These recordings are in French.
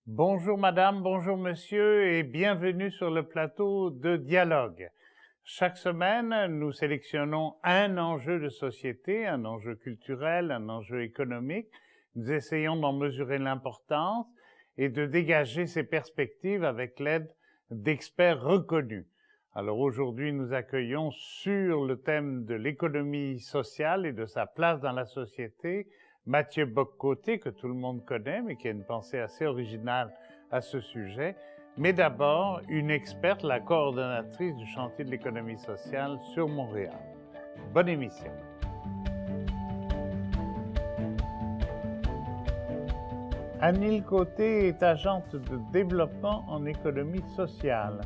Bonjour madame, bonjour monsieur et bienvenue sur le plateau de Dialogue. Chaque semaine, nous sélectionnons un enjeu de société, un enjeu culturel, un enjeu économique. Nous essayons d'en mesurer l'importance et de dégager ces perspectives avec l'aide d'experts reconnus. Alors aujourd'hui, nous accueillons sur le thème de l'économie sociale et de sa place dans la société Mathieu Boccoté, que tout le monde connaît, mais qui a une pensée assez originale à ce sujet. Mais d'abord, une experte, la coordonnatrice du chantier de l'économie sociale sur Montréal. Bonne émission. Anil Côté est agente de développement en économie sociale.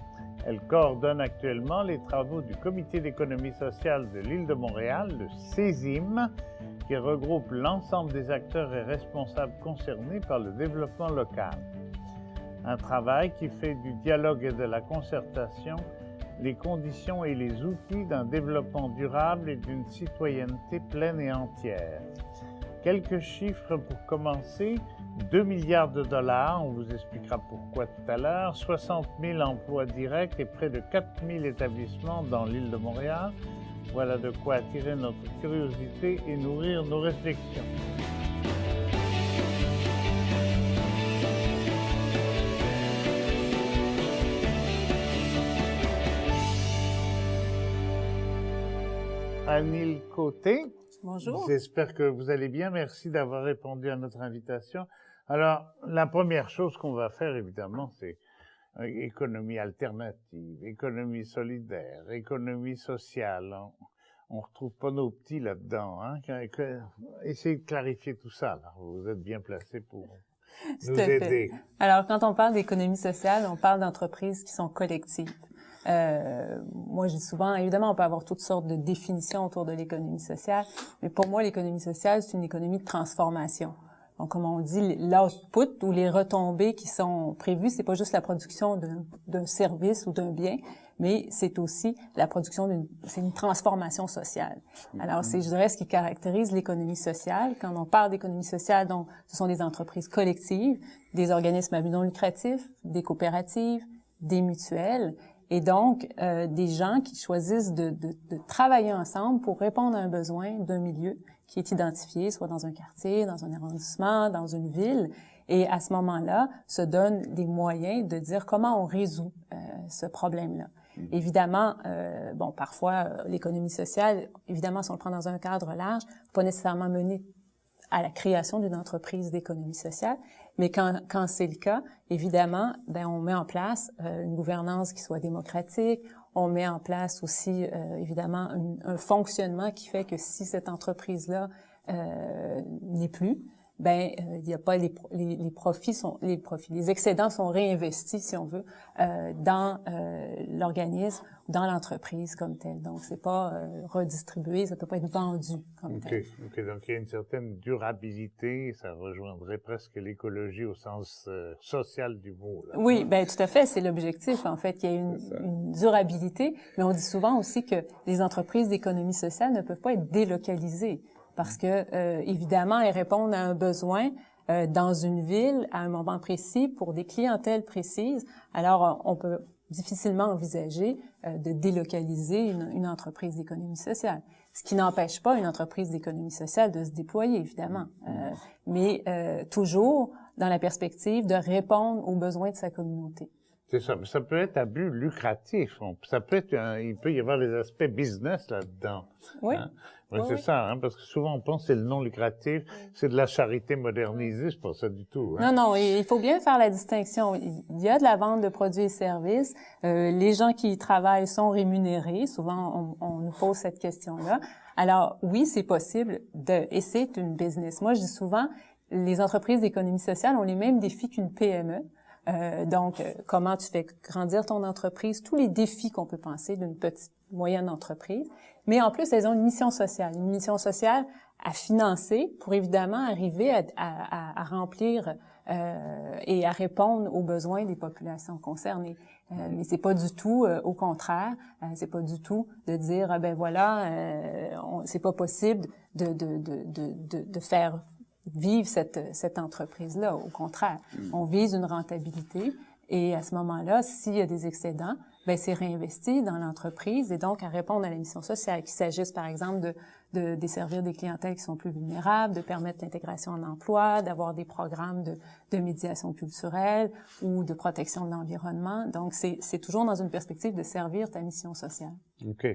Elle coordonne actuellement les travaux du Comité d'économie sociale de l'île de Montréal, le CESIM, qui regroupe l'ensemble des acteurs et responsables concernés par le développement local. Un travail qui fait du dialogue et de la concertation les conditions et les outils d'un développement durable et d'une citoyenneté pleine et entière. Quelques chiffres pour commencer. 2 milliards de dollars, on vous expliquera pourquoi tout à l'heure, 60 000 emplois directs et près de 4 000 établissements dans l'île de Montréal. Voilà de quoi attirer notre curiosité et nourrir nos réflexions. Anil Côté. Bonjour. J'espère que vous allez bien. Merci d'avoir répondu à notre invitation. Alors, la première chose qu'on va faire, évidemment, c'est économie alternative, économie solidaire, économie sociale. On retrouve pas nos petits là-dedans. Hein? Essayez de clarifier tout ça. Là. Vous êtes bien placé pour nous aider. Alors, quand on parle d'économie sociale, on parle d'entreprises qui sont collectives. Moi, je dis souvent, évidemment, on peut avoir toutes sortes de définitions autour de l'économie sociale, mais pour moi, l'économie sociale, c'est une économie de transformation. Donc, comme on dit, l'output ou les retombées qui sont prévues, c'est pas juste la production d'un service ou d'un bien, mais c'est aussi la production c'est une transformation sociale. Alors, c'est, je dirais, ce qui caractérise l'économie sociale. Quand on parle d'économie sociale, donc, ce sont des entreprises collectives, des organismes à but non lucratif, des coopératives, des mutuelles, et donc des gens qui choisissent de travailler ensemble pour répondre à un besoin d'un milieu qui est identifié, soit dans un quartier, dans un arrondissement, dans une ville, et à ce moment-là, se donnent des moyens de dire comment on résout ce problème-là. Évidemment, bon, parfois, l'économie sociale, évidemment, si on le prend dans un cadre large, pas nécessairement mener à la création d'une entreprise d'économie sociale, mais quand c'est le cas, évidemment, ben on met en place une gouvernance qui soit démocratique, on met en place aussi évidemment un fonctionnement qui fait que si cette entreprise-là n'est plus, ben il n'y a pas les excédents sont réinvestis, si on veut, dans l'organisme, dans l'entreprise comme telle. Donc c'est pas redistribué, ça peut pas être vendu comme tel. OK, donc il y a une certaine durabilité, ça rejoindrait presque l'écologie au sens social du mot. Là. Oui, ben tout à fait, c'est l'objectif en fait, qu'il y ait une durabilité, mais on dit souvent aussi que les entreprises d'économie sociale ne peuvent pas être délocalisées. Parce que, évidemment, elles répondent à un besoin dans une ville, à un moment précis, pour des clientèles précises. Alors, on peut difficilement envisager de délocaliser une entreprise d'économie sociale. Ce qui n'empêche pas une entreprise d'économie sociale de se déployer, évidemment. Mais toujours dans la perspective de répondre aux besoins de sa communauté. C'est ça, mais ça peut être à but lucratif. Ça peut être, il peut y avoir des aspects business là-dedans. Oui. Hein? Oui, c'est ça, hein, parce que souvent on pense que c'est le non lucratif, c'est de la charité modernisée, c'est pas ça du tout. Hein? Non, il faut bien faire la distinction. Il y a de la vente de produits et services. Les gens qui y travaillent sont rémunérés. Souvent, on nous pose cette question-là. Alors, oui, c'est possible et c'est une business. Moi, je dis souvent, les entreprises d'économie sociale ont les mêmes défis qu'une PME. Donc, comment tu fais grandir ton entreprise, tous les défis qu'on peut penser d'une petite, moyenne entreprise. Mais en plus, elles ont une mission sociale à financer pour évidemment arriver à remplir et à répondre aux besoins des populations concernées. Mais c'est pas du tout, au contraire, c'est pas du tout de dire ben voilà, c'est pas possible de faire vivre cette entreprise-là. Au contraire, on vise une rentabilité et à ce moment-là, s'il y a des excédents, ben c'est réinvesti dans l'entreprise et donc à répondre à la mission sociale, qu'il s'agisse par exemple de desservir des clientèles qui sont plus vulnérables, de permettre l'intégration en emploi, d'avoir des programmes de médiation culturelle ou de protection de l'environnement. Donc c'est toujours dans une perspective de servir ta mission sociale. OK.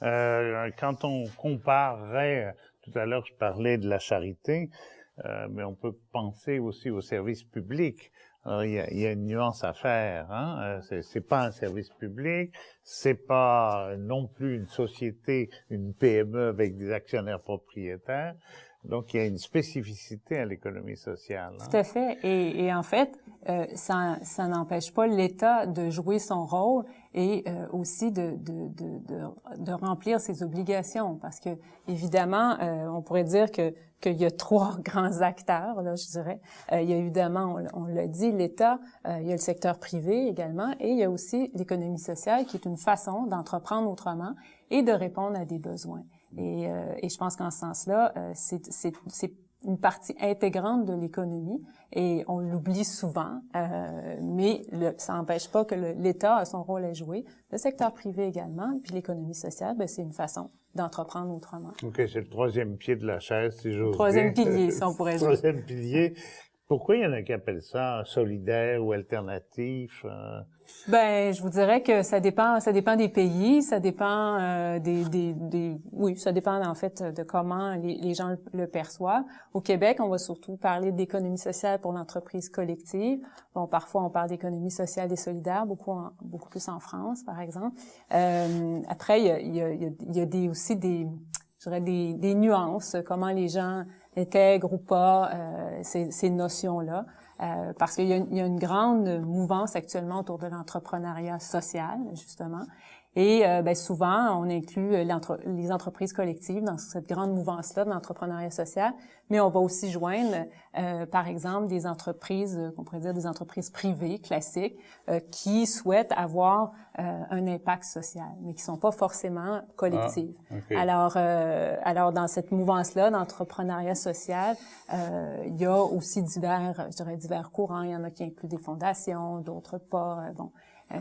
Quand on comparerait, tout à l'heure je parlais de la charité, mais on peut penser aussi au service public. Alors, il y a une nuance à faire, hein. C'est pas un service public, c'est pas non plus une société, une PME avec des actionnaires propriétaires. Donc, il y a une spécificité à l'économie sociale. Hein. Tout à fait. Et en fait, ça n'empêche pas l'État de jouer son rôle et aussi de remplir ses obligations. Parce que, évidemment, on pourrait dire qu'il y a trois grands acteurs, là, je dirais. Il y a évidemment, on l'a dit, l'État, il y a le secteur privé également, et il y a aussi l'économie sociale qui est une façon d'entreprendre autrement et de répondre à des besoins. Et je pense qu'en ce sens-là, c'est une partie intégrante de l'économie et on l'oublie souvent, mais ça n'empêche pas que l'État a son rôle à jouer, le secteur privé également, puis l'économie sociale, ben, c'est une façon d'entreprendre autrement. OK, c'est le troisième pied de la chaise, si j'ose dire. Troisième pilier, si on pourrait dire. Troisième pilier. Pourquoi il y en a qui appellent ça solidaire ou alternatif? Ben, je vous dirais que ça dépend des pays, ça dépend oui, ça dépend en fait de comment les gens le perçoivent. Au Québec, on va surtout parler d'économie sociale pour l'entreprise collective. Bon, parfois on parle d'économie sociale et solidaire, beaucoup plus en France, par exemple. Après, il y a aussi des nuances, comment les gens intègrent ou pas ces notions-là. Parce qu'il y a une grande mouvance actuellement autour de l'entrepreneuriat social, justement. Et ben souvent, on inclut les entreprises collectives dans cette grande mouvance-là de l'entrepreneuriat social, mais on va aussi joindre, par exemple, des entreprises, qu'on pourrait dire des entreprises privées classiques, qui souhaitent avoir un impact social, mais qui sont pas forcément collectives. Ah, okay. Alors dans cette mouvance-là d'entrepreneuriat social, il y a aussi divers courants. Il y en a qui incluent des fondations, d'autres pas. Bon.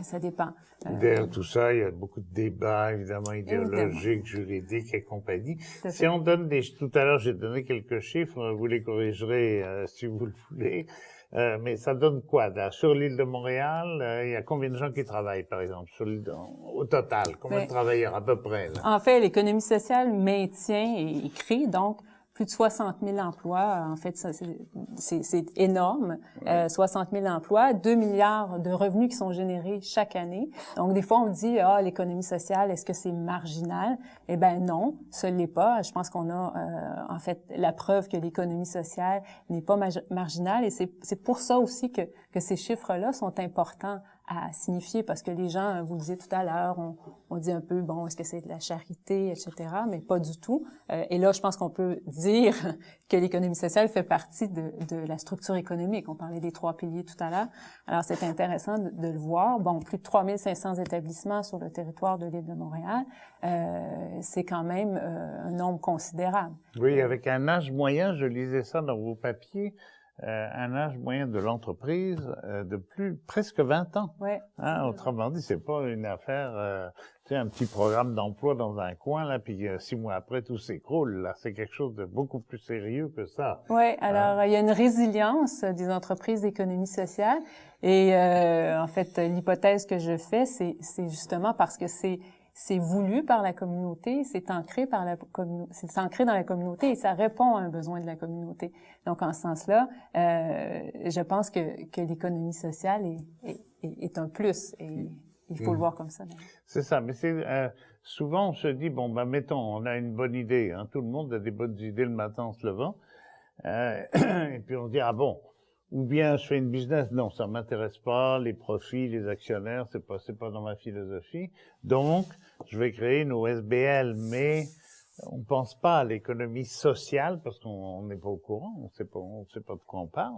Ça dépend. Derrière tout ça, il y a beaucoup de débats, évidemment, idéologiques, juridiques et compagnie. Si on donne tout à l'heure, j'ai donné quelques chiffres, vous les corrigerez si vous le voulez, mais ça donne quoi? Sur l'île de Montréal, il y a combien de gens qui travaillent, par exemple, au total? Combien de travailleurs, à peu près, là? En fait, l'économie sociale maintient et crée, donc, plus de 60 000 emplois. En fait, ça, c'est énorme. 60 000 emplois, 2 milliards de revenus qui sont générés chaque année. Donc, des fois, on dit, l'économie sociale, est-ce que c'est marginal? Eh ben non, ce l'est pas. Je pense qu'on a, en fait, la preuve que l'économie sociale n'est pas marginale. Et c'est pour ça aussi que ces chiffres-là sont importants à signifier, parce que les gens, vous le disiez tout à l'heure, on dit un peu, bon, est-ce que c'est de la charité, etc., mais pas du tout. Et là, je pense qu'on peut dire que l'économie sociale fait partie de la structure économique. On parlait des 3 piliers tout à l'heure. Alors, c'est intéressant de le voir. Bon, plus de 3500 établissements sur le territoire de l'île de Montréal, c'est quand même un nombre considérable. Oui, avec un âge moyen, je lisais ça dans vos papiers, un âge moyen de l'entreprise de presque 20 ans. Ouais. Hein, autrement dit, c'est pas une affaire, tu sais, un petit programme d'emploi dans un coin là, puis 6 mois après tout s'écroule. Là, c'est quelque chose de beaucoup plus sérieux que ça. Oui, alors il y a une résilience des entreprises d'économie sociale et en fait l'hypothèse que je fais, c'est justement parce que c'est voulu par la communauté, c'est ancré dans la communauté et ça répond à un besoin de la communauté. Donc, en ce sens-là, je pense que l'économie sociale est un plus et il faut le voir comme ça. C'est ça, mais souvent on se dit, bon, ben mettons, on a une bonne idée, hein, tout le monde a des bonnes idées le matin en se levant, et puis on se dit, ah bon, ou bien je fais une business, non, ça m'intéresse pas, les profits, les actionnaires, c'est pas dans ma philosophie. Donc, je vais créer une OSBL, mais on pense pas à l'économie sociale parce qu'on n'est pas au courant, on sait pas de quoi on parle.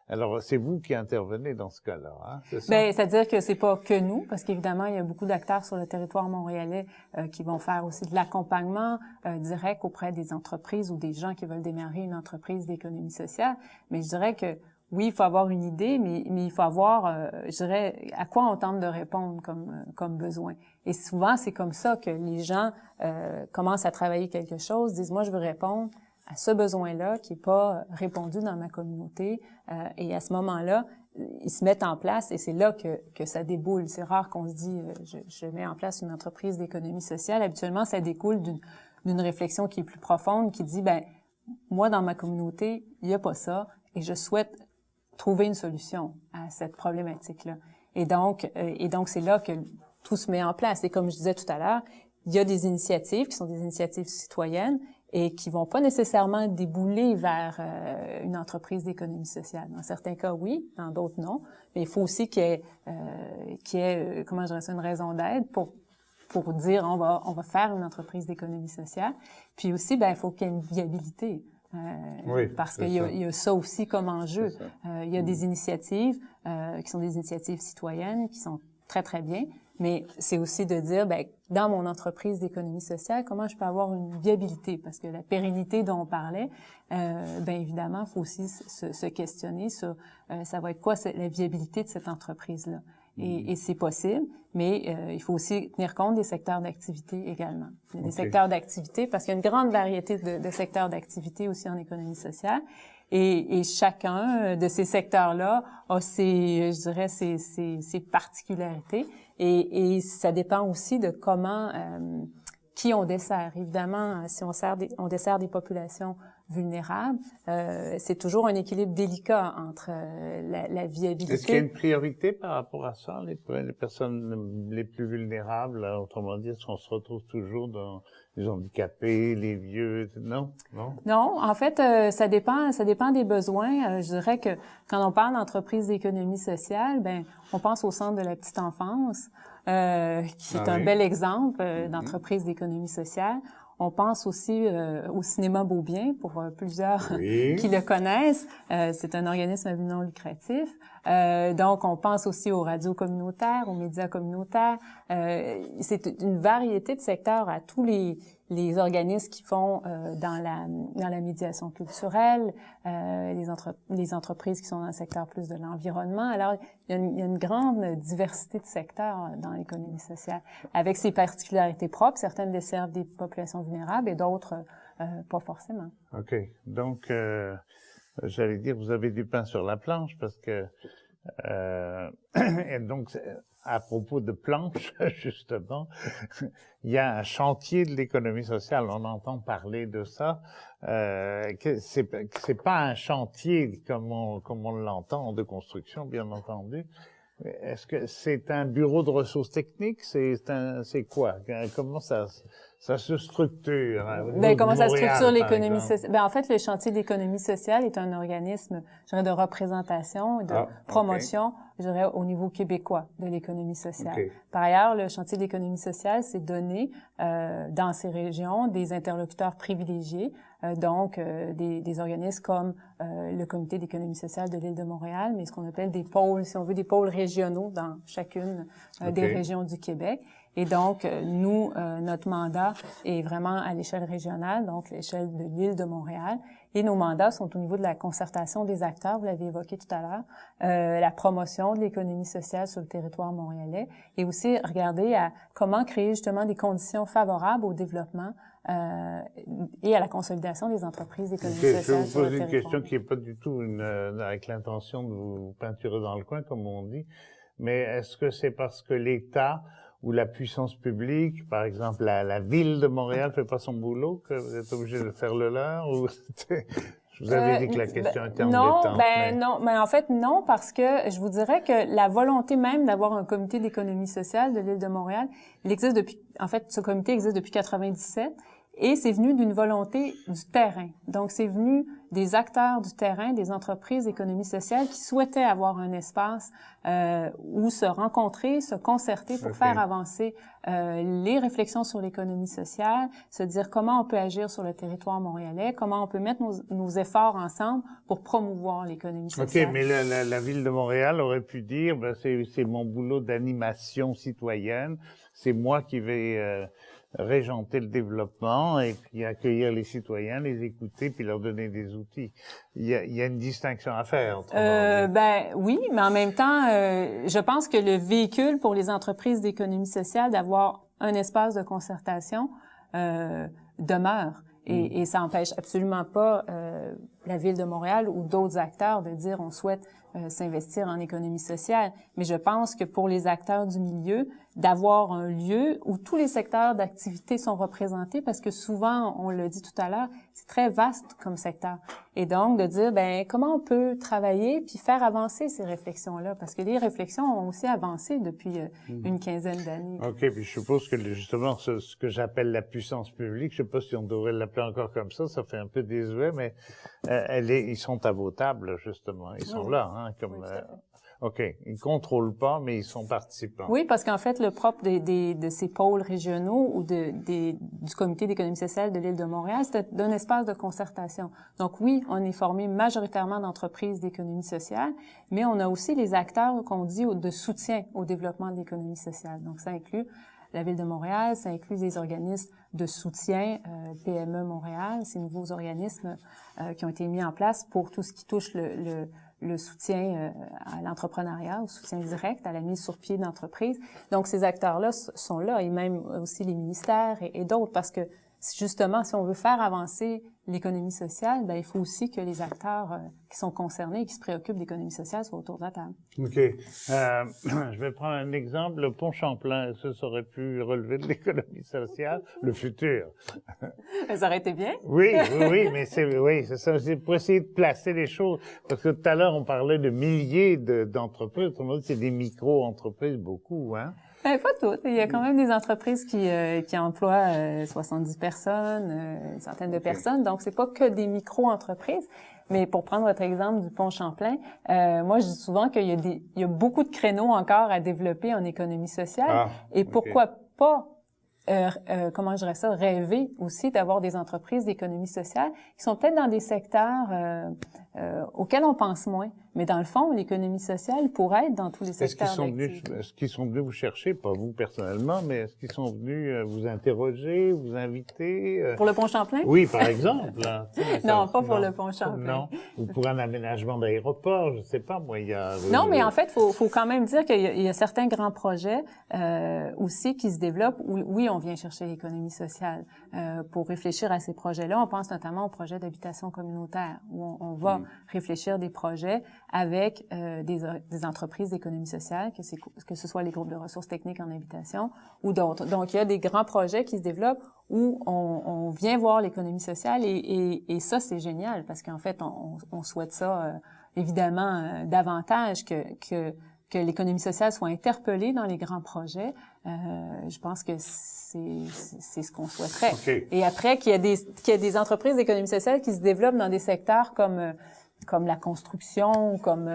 Alors, c'est vous qui intervenez dans ce cas-là, hein, c'est ça? Bien, c'est-à-dire que c'est pas que nous, parce qu'évidemment, il y a beaucoup d'acteurs sur le territoire montréalais qui vont faire aussi de l'accompagnement direct auprès des entreprises ou des gens qui veulent démarrer une entreprise d'économie sociale. Mais je dirais que oui, il faut avoir une idée, mais il faut avoir, je dirais, à quoi on tente de répondre comme besoin. Et souvent, c'est comme ça que les gens commencent à travailler quelque chose, disent, moi, je veux répondre à ce besoin-là qui est pas répondu dans ma communauté. Et à ce moment-là, ils se mettent en place et c'est là que ça déboule. C'est rare qu'on se dit, je mets en place une entreprise d'économie sociale. Habituellement, ça découle d'une réflexion qui est plus profonde, qui dit, ben moi, dans ma communauté, il n'y a pas ça et je souhaite trouver une solution à cette problématique-là. Et donc, c'est là que tout se met en place. Et comme je disais tout à l'heure, il y a des initiatives qui sont des initiatives citoyennes et qui vont pas nécessairement débouler vers une entreprise d'économie sociale. Dans certains cas, oui, dans d'autres, non. Mais il faut aussi qu'il y ait comment je dirais ça, une raison d'être pour dire on va faire une entreprise d'économie sociale. Puis aussi, ben il faut qu'il y ait une viabilité. Oui, parce qu'il y a ça aussi comme enjeu. Il y a des initiatives qui sont des initiatives citoyennes qui sont très, très bien, mais c'est aussi de dire, ben dans mon entreprise d'économie sociale, comment je peux avoir une viabilité? Parce que la pérennité dont on parlait, ben évidemment, il faut aussi se questionner sur ça va être quoi la viabilité de cette entreprise-là. Et c'est possible, mais il faut aussi tenir compte des secteurs d'activité également. Il y a des secteurs d'activité, parce qu'il y a une grande variété de secteurs d'activité aussi en économie sociale. Et chacun de ces secteurs-là a ses particularités. Et ça dépend aussi de comment, qui on dessert. Évidemment, si on dessert des populations vulnérables, c'est toujours un équilibre délicat entre la viabilité. Est-ce qu'il y a une priorité par rapport à ça, les personnes les plus vulnérables, autrement dit, est-ce qu'on se retrouve toujours dans les handicapés, les vieux, non? Non, en fait, ça dépend des besoins. Je dirais que quand on parle d'entreprise d'économie sociale, ben on pense au centre de la petite enfance, qui est un bel exemple d'entreprise d'économie sociale. On pense aussi au cinéma Beaubien, pour plusieurs qui le connaissent. C'est un organisme à but non lucratif. Donc, on pense aussi aux radios communautaires, aux médias communautaires. C'est une variété de secteurs à tous les organismes qui font dans la médiation culturelle, les entreprises qui sont dans le secteur plus de l'environnement. Alors, il y a une grande diversité de secteurs dans l'économie sociale, avec ses particularités propres. Certaines desservent des populations vulnérables et d'autres pas forcément. OK. Donc, j'allais dire, vous avez du pain sur la planche parce que et donc, à propos de planche, justement, il y a un chantier de l'économie sociale. On entend parler de ça. C'est pas un chantier comme on l'entend de construction, bien entendu. Est-ce que c'est un bureau de ressources techniques? C'est quoi? Comment ça se structure? Ben, comment ça structure l'économie sociale? Ben, en fait, le chantier de l'économie sociale est un organisme, je dirais, de représentation et de promotion, je dirais, au niveau québécois de l'économie sociale. Par ailleurs, le chantier de l'économie sociale, c'est donner, dans ces régions, des interlocuteurs privilégiés, donc des organismes comme le Comité d'économie sociale de l'île de Montréal, mais ce qu'on appelle des pôles, si on veut, des pôles régionaux dans chacune des régions du Québec. Et donc, nous, notre mandat est vraiment à l'échelle régionale, donc l'échelle de l'île de Montréal. Et nos mandats sont au niveau de la concertation des acteurs, vous l'avez évoqué tout à l'heure, la promotion de l'économie sociale sur le territoire montréalais, et aussi regarder à comment créer justement des conditions favorables au développement et à la consolidation des entreprises d'économie sociale sur le territoire. Je vais vous poser une question qui n'est pas du tout avec l'intention de vous peinturer dans le coin, comme on dit, mais est-ce que c'est parce que l'État ou la puissance publique, par exemple la ville de Montréal fait pas son boulot, que vous êtes obligé de faire le leur, ou je vous avais dit que la question était embêtante. Non, mais en fait non, parce que je vous dirais que la volonté même d'avoir un comité d'économie sociale de l'île de Montréal, il existe depuis, en fait, ce comité existe depuis 97. Et c'est venu d'une volonté du terrain. Donc, c'est venu des acteurs du terrain, des entreprises d'économie sociale qui souhaitaient avoir un espace où se rencontrer, se concerter pour faire avancer les réflexions sur l'économie sociale, se dire comment on peut agir sur le territoire montréalais, comment on peut mettre nos efforts ensemble pour promouvoir l'économie sociale. OK, mais la Ville de Montréal aurait pu dire, ben, c'est mon boulot d'animation citoyenne, c'est moi qui vais régenter le développement et puis accueillir les citoyens, les écouter puis leur donner des outils. Il y a une distinction à faire. Ben oui, mais en même temps, je pense que le véhicule pour les entreprises d'économie sociale d'avoir un espace de concertation demeure. Et ça n'empêche absolument pas la Ville de Montréal ou d'autres acteurs de dire on souhaite s'investir en économie sociale. Mais je pense que pour les acteurs du milieu, d'avoir un lieu où tous les secteurs d'activité sont représentés, parce que souvent, on l'a dit tout à l'heure, c'est très vaste comme secteur. Et donc, de dire, ben comment on peut travailler puis faire avancer ces réflexions-là? Parce que les réflexions ont aussi avancé depuis une quinzaine d'années. OK, puis je suppose que justement, ce que j'appelle la puissance publique, je sais pas si on devrait l'appeler encore comme ça fait un peu désuet, mais ils sont à vos tables, justement. Ils sont là, hein, comme... Oui, OK. Ils contrôlent pas, mais ils sont participants. Oui, parce qu'en fait, le propre de ces pôles régionaux ou du Comité d'économie sociale de l'île de Montréal, c'est d'un espace de concertation. Donc oui, on est formé majoritairement d'entreprises d'économie sociale, mais on a aussi les acteurs qu'on dit de soutien au développement de l'économie sociale. Donc ça inclut la Ville de Montréal, ça inclut les organismes de soutien, PME Montréal, ces nouveaux organismes qui ont été mis en place pour tout ce qui touche le soutien à l'entrepreneuriat, au soutien direct, à la mise sur pied d'entreprises. Donc, ces acteurs-là sont là, et même aussi les ministères et d'autres, parce que justement, si on veut faire avancer l'économie sociale, ben il faut aussi que les acteurs qui sont concernés et qui se préoccupent d'économie sociale soient autour de la table. OK. Je vais prendre un exemple. Le pont Champlain, ça aurait pu relever de l'économie sociale, le futur. Ça aurait été bien. Oui, mais c'est ça. C'est pour essayer de placer les choses. Parce que tout à l'heure, on parlait de milliers d'entreprises. C'est des micro-entreprises, beaucoup, hein? Pas toutes. Il y a quand même des entreprises qui emploient 70 personnes, une centaine de personnes. Donc, c'est pas que des micro-entreprises. Mais pour prendre votre exemple du pont Champlain, moi, je dis souvent qu'il y a beaucoup de créneaux encore à développer en économie sociale. Et pourquoi pas, comment je dirais ça, rêver aussi d'avoir des entreprises d'économie sociale qui sont peut-être dans des secteurs auxquels on pense moins. Mais dans le fond, l'économie sociale pourrait être dans tous les secteurs d'activité. Est-ce qu'ils sont venus vous chercher, pas vous personnellement, mais est-ce qu'ils sont venus vous interroger, vous inviter? Pour le pont Champlain? Oui, par exemple. Hein, non, pas pour le pont Champlain. Non, ou pour un aménagement d'aéroport, je sais pas, moi, il y a... Non, mais en fait, faut quand même dire qu'il y a certains grands projets aussi qui se développent où, oui, on vient chercher l'économie sociale pour réfléchir à ces projets-là. On pense notamment au projet d'habitation communautaire, où on va réfléchir des projets avec des entreprises d'économie sociale, que ce soit les groupes de ressources techniques en habitation ou d'autres. Donc, il y a des grands projets qui se développent où on vient voir l'économie sociale et ça, c'est génial parce qu'en fait, on souhaite ça évidemment davantage que l'économie sociale soit interpellée dans les grands projets. Je pense que c'est ce qu'on souhaiterait. Okay. Et après, qu'il y ait des entreprises d'économie sociale qui se développent dans des secteurs comme la construction, comme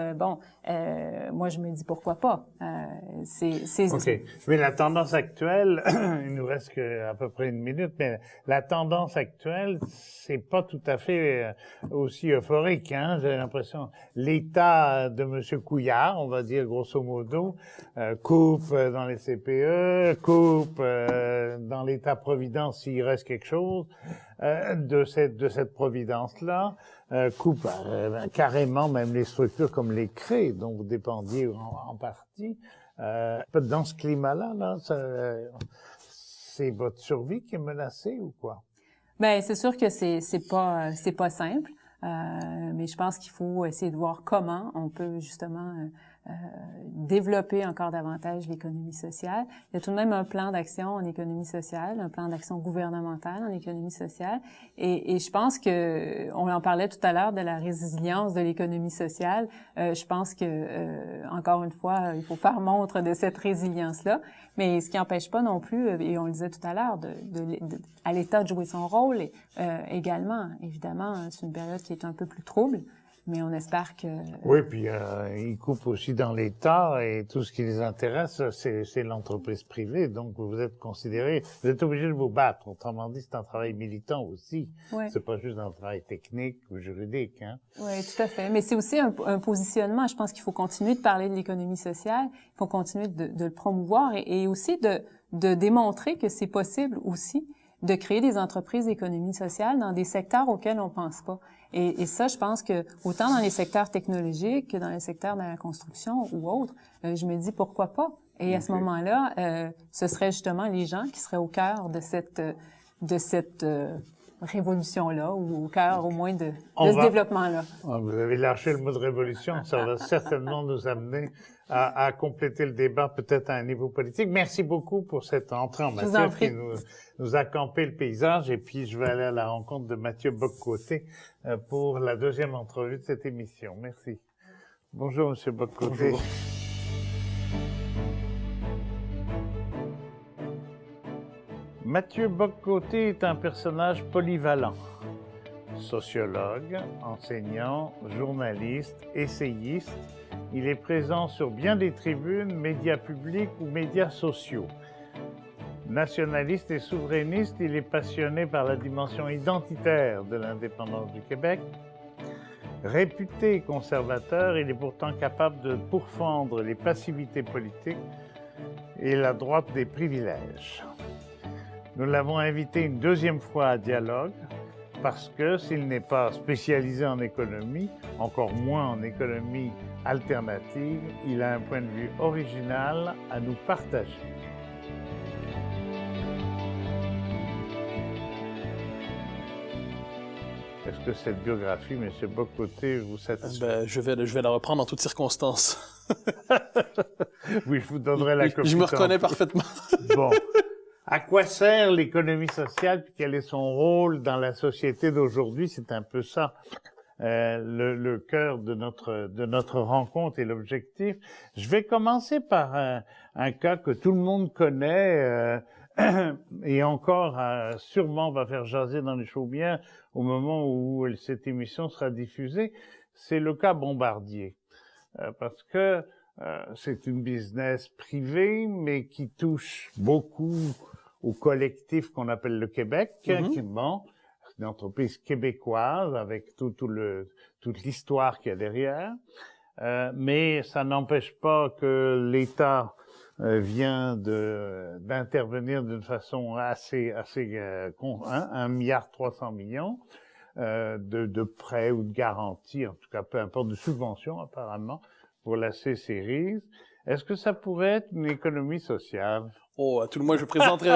moi je me dis pourquoi pas. OK. Mais la tendance actuelle, il nous reste à peu près une minute, mais la tendance actuelle, c'est pas tout à fait aussi euphorique, hein. J'ai l'impression l'État de M. Couillard, on va dire grosso modo, coupe dans les CPE, coupe dans l'État-providence s'il reste quelque chose de cette providence-là. Coupe carrément même les structures comme les CRE dont vous dépendiez en partie. Dans ce climat-là, c'est votre survie qui est menacée ou quoi? Ben c'est sûr que c'est pas simple, mais je pense qu'il faut essayer de voir comment on peut justement développer encore davantage l'économie sociale. Il y a tout de même un plan d'action en économie sociale, un plan d'action gouvernemental en économie sociale. Et je pense que, on en parlait tout à l'heure de la résilience de l'économie sociale. Je pense que, encore une fois, il faut faire montre de cette résilience-là. Mais ce qui n'empêche pas non plus, et on le disait tout à l'heure, à l'État de jouer son rôle également. Évidemment, c'est une période qui est un peu plus trouble. Mais on espère que... Oui, puis ils coupent aussi dans l'État et tout ce qui les intéresse, c'est l'entreprise privée. Donc, vous êtes considéré... Vous êtes obligé de vous battre. Autrement dit, c'est un travail militant aussi. Ouais. C'est pas juste un travail technique ou juridique. Hein? Oui, tout à fait. Mais c'est aussi un positionnement. Je pense qu'il faut continuer de parler de l'économie sociale. Il faut continuer de le promouvoir et aussi de démontrer que c'est possible aussi de créer des entreprises d'économie sociale dans des secteurs auxquels on pense pas. Et ça, je pense que autant dans les secteurs technologiques que dans les secteurs de la construction ou autres, je me dis pourquoi pas. Et à ce moment-là, ce serait justement les gens qui seraient au cœur de cette révolution-là ou au cœur au moins de ce développement-là. Vous avez lâché le mot de révolution, ça va certainement nous amener à compléter le débat peut-être à un niveau politique. Merci beaucoup pour cette entrée en matière qui nous a campé le paysage. Et puis, je vais aller à la rencontre de Mathieu Bock-Côté pour la deuxième entrevue de cette émission. Merci. Bonjour, Monsieur Bock-Côté. Bonjour. Mathieu Bock-Côté est un personnage polyvalent. Sociologue, enseignant, journaliste, essayiste, il est présent sur bien des tribunes, médias publics ou médias sociaux. Nationaliste et souverainiste, il est passionné par la dimension identitaire de l'indépendance du Québec. Réputé conservateur, il est pourtant capable de pourfendre les passivités politiques et la droite des privilèges. Nous l'avons invité une deuxième fois à Dialogue parce que s'il n'est pas spécialisé en économie, encore moins en économie alternative, il a un point de vue original à nous partager. Est-ce que cette biographie, M. Bock-Côté, vous satisfait? Je vais la reprendre en toutes circonstances. Oui, je vous donnerai la copie. Je me reconnais parfaitement. Bon. À quoi sert l'économie sociale, puis quel est son rôle dans la société d'aujourd'hui? C'est un peu ça, le cœur de notre rencontre et l'objectif. Je vais commencer par un cas que tout le monde connaît, et encore sûrement va faire jaser dans les chaumières au moment où cette émission sera diffusée. C'est le cas Bombardier. Parce que c'est une business privée, mais qui touche beaucoup au collectif qu'on appelle le Québec, qui est une entreprise québécoise avec toute l'histoire qu'il y a derrière. Mais ça n'empêche pas que l'État vient d'intervenir d'une façon assez 1,3 milliard de prêts ou de garanties, en tout cas peu importe, de subventions apparemment, pour la C-Series. Est-ce que ça pourrait être une économie sociale? Oh, à tout le moins,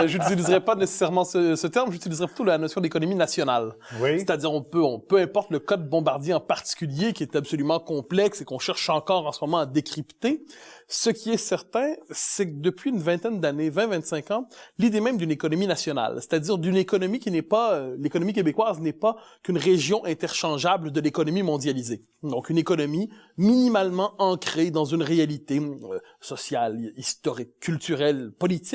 j'utiliserai pas nécessairement ce terme, j'utiliserai plutôt la notion d'économie nationale. Oui. C'est-à-dire, peu importe le cas de Bombardier en particulier, qui est absolument complexe et qu'on cherche encore en ce moment à décrypter, ce qui est certain, c'est que depuis une vingtaine d'années, 20-25 ans, l'idée même d'une économie nationale, c'est-à-dire d'une économie qui n'est pas, l'économie québécoise n'est pas qu'une région interchangeable de l'économie mondialisée. Donc, une économie minimalement ancrée dans une réalité sociale, historique, culturelle, politique.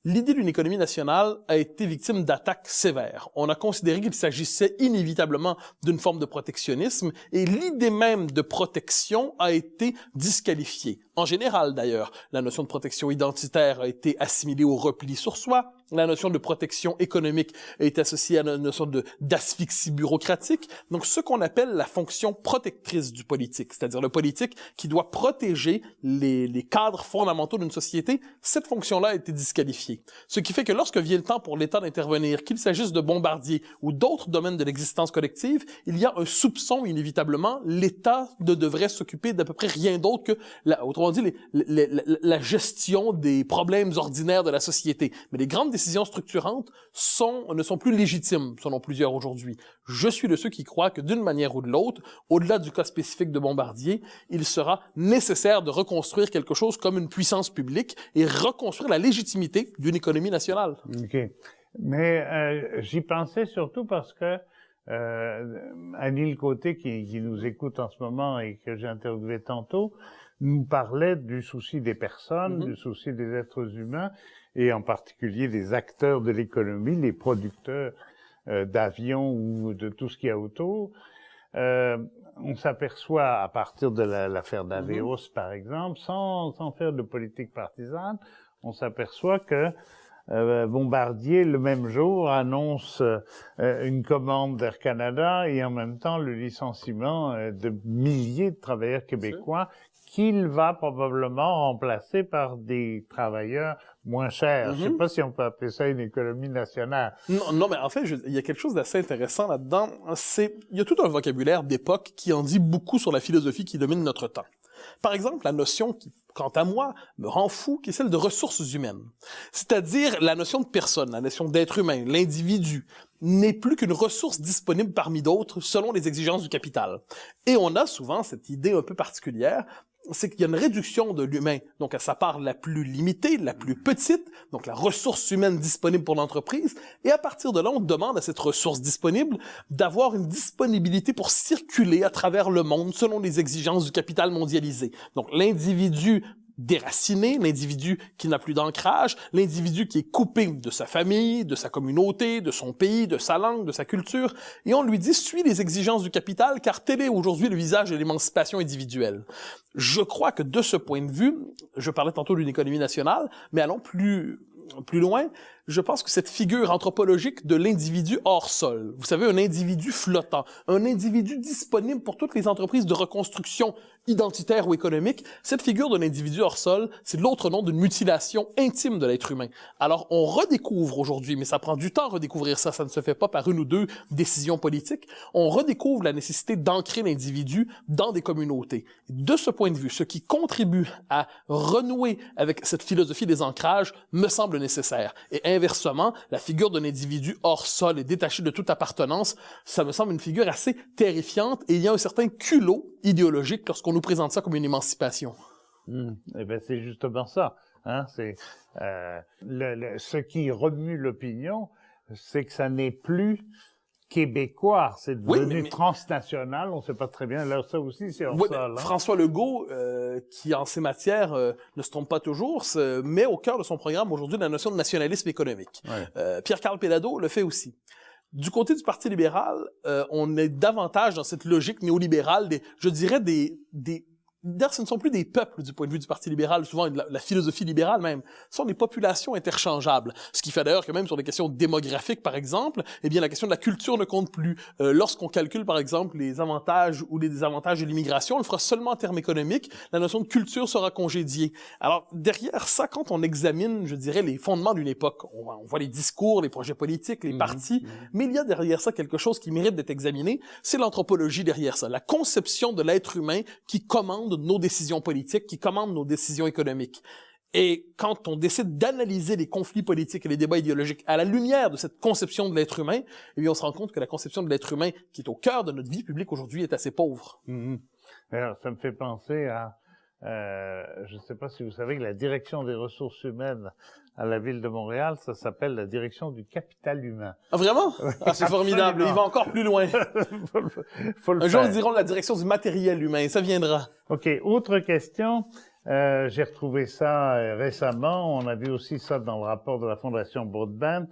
L'idée d'une économie nationale a été victime d'attaques sévères. On a considéré qu'il s'agissait inévitablement d'une forme de protectionnisme et l'idée même de protection a été disqualifiée. En général, d'ailleurs, la notion de protection identitaire a été assimilée au repli sur soi. La notion de protection économique est associée à la notion d'asphyxie bureaucratique. Donc, ce qu'on appelle la fonction protectrice du politique, c'est-à-dire le politique qui doit protéger les cadres fondamentaux d'une société, cette fonction-là a été disqualifiée. Ce qui fait que lorsque vient le temps pour l'État d'intervenir, qu'il s'agisse de Bombardier ou d'autres domaines de l'existence collective, il y a un soupçon inévitablement. L'État ne devrait s'occuper d'à peu près rien d'autre que, autrement on dit, la gestion des problèmes ordinaires de la société. Mais les grandes décisions structurantes ne sont plus légitimes, selon plusieurs aujourd'hui. Je suis de ceux qui croient que d'une manière ou de l'autre, au-delà du cas spécifique de Bombardier, il sera nécessaire de reconstruire quelque chose comme une puissance publique et reconstruire la légitimité d'une économie nationale. OK. Mais j'y pensais surtout parce que Anil Côté, qui nous écoute en ce moment et que j'ai interviewé tantôt, nous parlait du souci des personnes, du souci des êtres humains, et en particulier des acteurs de l'économie, les producteurs d'avions ou de tout ce qu'il y a autour. On s'aperçoit, à partir de l'affaire d'Aveos, par exemple, sans faire de politique partisane, on s'aperçoit que Bombardier, le même jour, annonce une commande d'Air Canada et en même temps le licenciement de milliers de travailleurs québécois qu'il va probablement remplacer par des travailleurs moins chers. Je ne sais pas si on peut appeler ça une économie nationale. Non, mais en fait, il y a quelque chose d'assez intéressant là-dedans. Il y a tout un vocabulaire d'époque qui en dit beaucoup sur la philosophie qui domine notre temps. Par exemple, la notion qui, quant à moi, me rend fou, qui est celle de ressources humaines. C'est-à-dire la notion de personne, la notion d'être humain, l'individu, n'est plus qu'une ressource disponible parmi d'autres selon les exigences du capital. Et on a souvent cette idée un peu particulière, c'est qu'il y a une réduction de l'humain, donc à sa part la plus limitée, la plus petite, donc la ressource humaine disponible pour l'entreprise, et à partir de là, on demande à cette ressource disponible d'avoir une disponibilité pour circuler à travers le monde selon les exigences du capital mondialisé. Donc l'individu déraciné, l'individu qui n'a plus d'ancrage, l'individu qui est coupé de sa famille, de sa communauté, de son pays, de sa langue, de sa culture, et on lui dit « suis les exigences du capital, car tel est aujourd'hui le visage de l'émancipation individuelle ». Je crois que de ce point de vue, je parlais tantôt d'une économie nationale, mais allons plus loin, je pense que cette figure anthropologique de l'individu hors sol, vous savez, un individu flottant, un individu disponible pour toutes les entreprises de reconstruction identitaire ou économique, cette figure d'un individu hors sol, c'est l'autre nom d'une mutilation intime de l'être humain. Alors, on redécouvre aujourd'hui, mais ça prend du temps à redécouvrir ça, ça ne se fait pas par une ou deux décisions politiques, on redécouvre la nécessité d'ancrer l'individu dans des communautés. De ce point de vue, ce qui contribue à renouer avec cette philosophie des ancrages me semble nécessaire. Et inversement, la figure d'un individu hors sol et détaché de toute appartenance, ça me semble une figure assez terrifiante et il y a un certain culot idéologique lorsqu'on nous présente ça comme une émancipation. Eh ben c'est justement ça. Hein? C'est ce qui remue l'opinion, c'est que ça n'est plus québécois, c'est devenu transnational, on ne sait pas très bien. Là, ça aussi, c'est hors sol. Hein? François Legault, qui en ces matières ne se trompe pas toujours, met au cœur de son programme aujourd'hui la notion de nationalisme économique. Ouais. Pierre-Carl Péladeau le fait aussi. Du côté du Parti libéral, on est davantage dans cette logique néolibérale D'ailleurs, ce ne sont plus des peuples du point de vue du Parti libéral, souvent la philosophie libérale même. Ce sont des populations interchangeables. Ce qui fait d'ailleurs que même sur des questions démographiques, par exemple, eh bien, la question de la culture ne compte plus. Lorsqu'on calcule, par exemple, les avantages ou les désavantages de l'immigration, on le fera seulement en termes économiques. La notion de culture sera congédiée. Alors, derrière ça, quand on examine, je dirais, les fondements d'une époque, on voit les discours, les projets politiques, les partis, mais il y a derrière ça quelque chose qui mérite d'être examiné. C'est l'anthropologie derrière ça. La conception de l'être humain qui commande nos décisions politiques, qui commandent nos décisions économiques. Et quand on décide d'analyser les conflits politiques et les débats idéologiques à la lumière de cette conception de l'être humain, eh bien, on se rend compte que la conception de l'être humain qui est au cœur de notre vie publique aujourd'hui est assez pauvre. Alors, ça me fait penser à, je ne sais pas si vous savez que la direction des ressources humaines à la ville de Montréal, ça s'appelle la direction du capital humain. Ah, vraiment? Ah, c'est formidable. Il va encore plus loin. Un jour, ils diront la direction du matériel humain. Ça viendra. OK. Autre question. J'ai retrouvé ça récemment. On a vu aussi ça dans le rapport de la Fondation Broadband.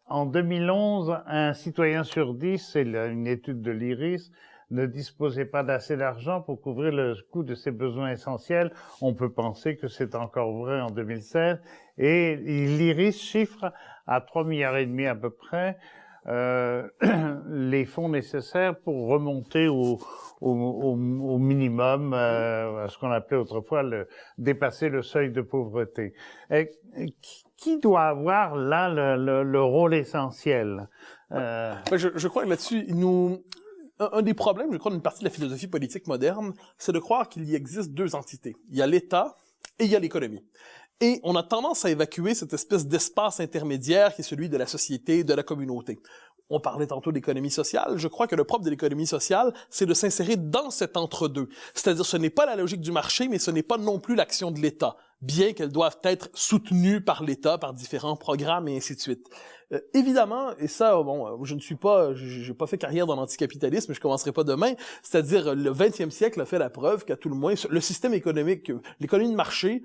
En 2011, un citoyen sur 10, c'est une étude de l'IRIS, ne disposait pas d'assez d'argent pour couvrir le coût de ses besoins essentiels. On peut penser que c'est encore vrai en 2016. Et l'IRIS chiffre à 3,5 milliards à peu près les fonds nécessaires pour remonter au minimum, à ce qu'on appelait autrefois dépasser le seuil de pauvreté. Qui doit avoir là le rôle essentiel? Je crois que là-dessus, un des problèmes, je crois, d'une partie de la philosophie politique moderne, c'est de croire qu'il y existe deux entités. Il y a l'État et il y a l'économie. Et on a tendance à évacuer cette espèce d'espace intermédiaire qui est celui de la société, de la communauté. On parlait tantôt d'économie sociale. Je crois que le propre de l'économie sociale, c'est de s'insérer dans cet entre-deux. C'est-à-dire, ce n'est pas la logique du marché, mais ce n'est pas non plus l'action de l'État, bien qu'elles doivent être soutenues par l'État, par différents programmes et ainsi de suite. Évidemment, et ça, bon, j'ai pas fait carrière dans l'anticapitalisme, je commencerai pas demain, c'est-à-dire, le 20e siècle a fait la preuve qu'à tout le moins, le système économique, l'économie de marché,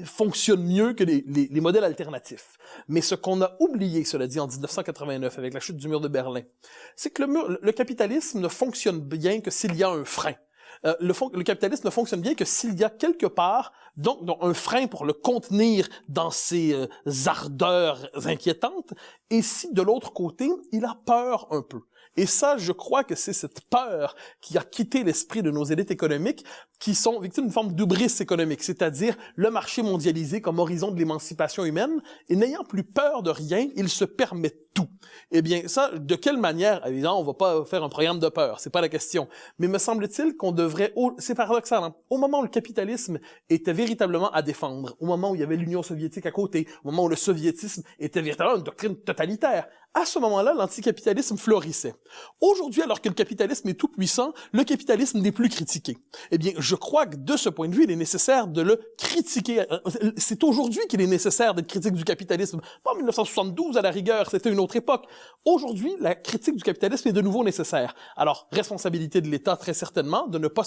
fonctionne mieux que les modèles alternatifs. Mais ce qu'on a oublié, cela dit, en 1989, avec la chute du mur de Berlin, c'est que le capitalisme ne fonctionne bien que s'il y a un frein. Le capitalisme ne fonctionne bien que s'il y a quelque part donc un frein pour le contenir dans ses ardeurs inquiétantes, et si de l'autre côté, il a peur un peu. Et ça, je crois que c'est cette peur qui a quitté l'esprit de nos élites économiques qui sont victimes d'une forme d'hubris économique, c'est-à-dire le marché mondialisé comme horizon de l'émancipation humaine, et n'ayant plus peur de rien, il se permet tout. Eh bien, ça, de quelle manière? Évidemment, on va pas faire un programme de peur, c'est pas la question. Mais me semble-t-il qu'on devrait, c'est paradoxal, hein? Au moment où le capitalisme était véritablement à défendre, au moment où il y avait l'Union soviétique à côté, au moment où le soviétisme était véritablement une doctrine totalitaire, à ce moment-là, l'anticapitalisme florissait. Aujourd'hui, alors que le capitalisme est tout puissant, le capitalisme n'est plus critiqué. Eh bien, je crois que de ce point de vue, il est nécessaire de le critiquer. C'est aujourd'hui qu'il est nécessaire d'être critique du capitalisme. Pas en 1972, à la rigueur, c'était une autre époque. Aujourd'hui, la critique du capitalisme est de nouveau nécessaire. Alors, responsabilité de l'État, très certainement, de ne pas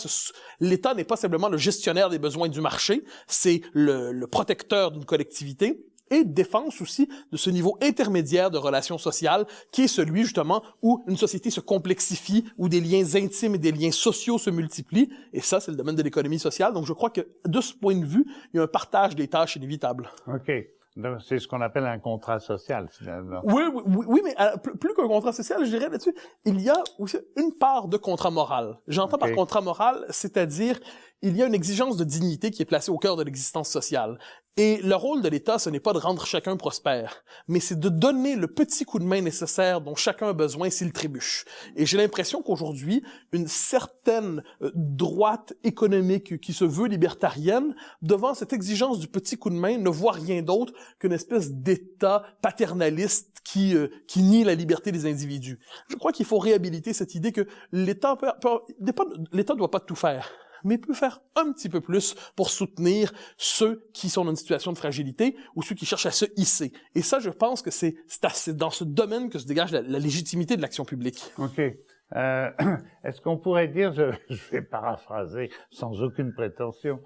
l'État n'est pas simplement le gestionnaire des besoins du marché, c'est le protecteur d'une collectivité. Et défense aussi de ce niveau intermédiaire de relations sociales qui est celui justement où une société se complexifie, où des liens intimes et des liens sociaux se multiplient. Et ça, c'est le domaine de l'économie sociale. Donc, je crois que de ce point de vue, il y a un partage des tâches inévitable. OK. Donc, c'est ce qu'on appelle un contrat social, finalement. Oui, mais plus qu'un contrat social, je dirais là-dessus, il y a aussi une part de contrat moral. J'entends par contrat moral, c'est-à-dire il y a une exigence de dignité qui est placée au cœur de l'existence sociale. Et le rôle de l'État, ce n'est pas de rendre chacun prospère, mais c'est de donner le petit coup de main nécessaire dont chacun a besoin s'il trébuche. Et j'ai l'impression qu'aujourd'hui, une certaine droite économique qui se veut libertarienne, devant cette exigence du petit coup de main, ne voit rien d'autre qu'une espèce d'État paternaliste qui nie la liberté des individus. Je crois qu'il faut réhabiliter cette idée que l'État l'État doit pas tout faire, mais peut faire un petit peu plus pour soutenir ceux qui sont dans une situation de fragilité ou ceux qui cherchent à se hisser. Et ça, je pense que c'est dans ce domaine que se dégage la légitimité de l'action publique. OK. Est-ce qu'on pourrait dire, je vais paraphraser sans aucune prétention,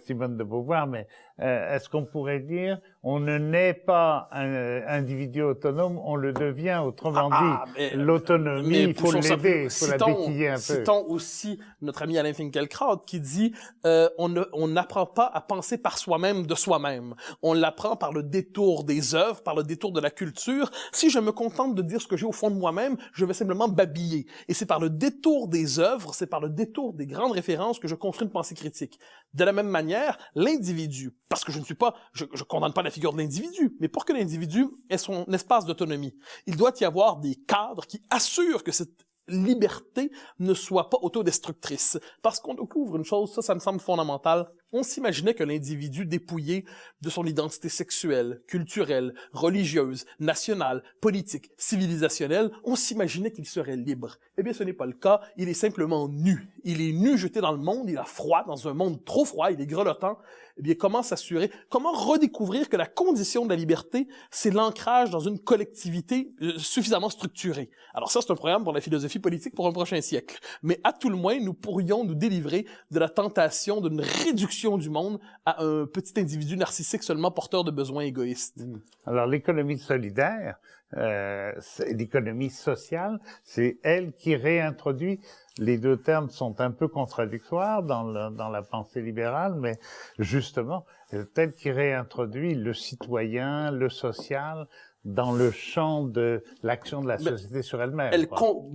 Simone de Beauvoir, mais est-ce qu'on pourrait dire on ne naît pas un individu autonome, on le devient, autrement dit, l'autonomie, il faut l'aider, il faut la béquiller un peu. Citons aussi notre ami Alain Finkielkraut qui dit on n'apprend pas à penser par soi-même de soi-même. On l'apprend par le détour des œuvres, par le détour de la culture. Si je me contente de dire ce que j'ai au fond de moi-même, je vais simplement babiller. Et c'est par le détour des œuvres, c'est par le détour des grandes références que je construis une pensée critique. De la même manière, l'individu, parce que je condamne pas la figure de l'individu, mais pour que l'individu ait son espace d'autonomie, il doit y avoir des cadres qui assurent que cette liberté ne soit pas autodestructrice. Parce qu'on découvre une chose, ça me semble fondamental, on s'imaginait que l'individu dépouillé de son identité sexuelle, culturelle, religieuse, nationale, politique, civilisationnelle, on s'imaginait qu'il serait libre. Eh bien, ce n'est pas le cas, il est simplement nu. Il est nu, jeté dans le monde, il a froid, dans un monde trop froid, il est grelottant. Eh bien, comment s'assurer, comment redécouvrir que la condition de la liberté, c'est l'ancrage dans une collectivité suffisamment structurée. Alors ça, c'est un programme pour la philosophie politique pour un prochain siècle. Mais à tout le moins, nous pourrions nous délivrer de la tentation d'une réduction du monde à un petit individu narcissique seulement porteur de besoins égoïstes. Alors, l'économie solidaire, l'économie sociale, c'est elle qui réintroduit. Les deux termes sont un peu contradictoires dans la pensée libérale, mais justement, telle qui réintroduit le citoyen, le social, dans le champ de l'action de la société sur elle-même.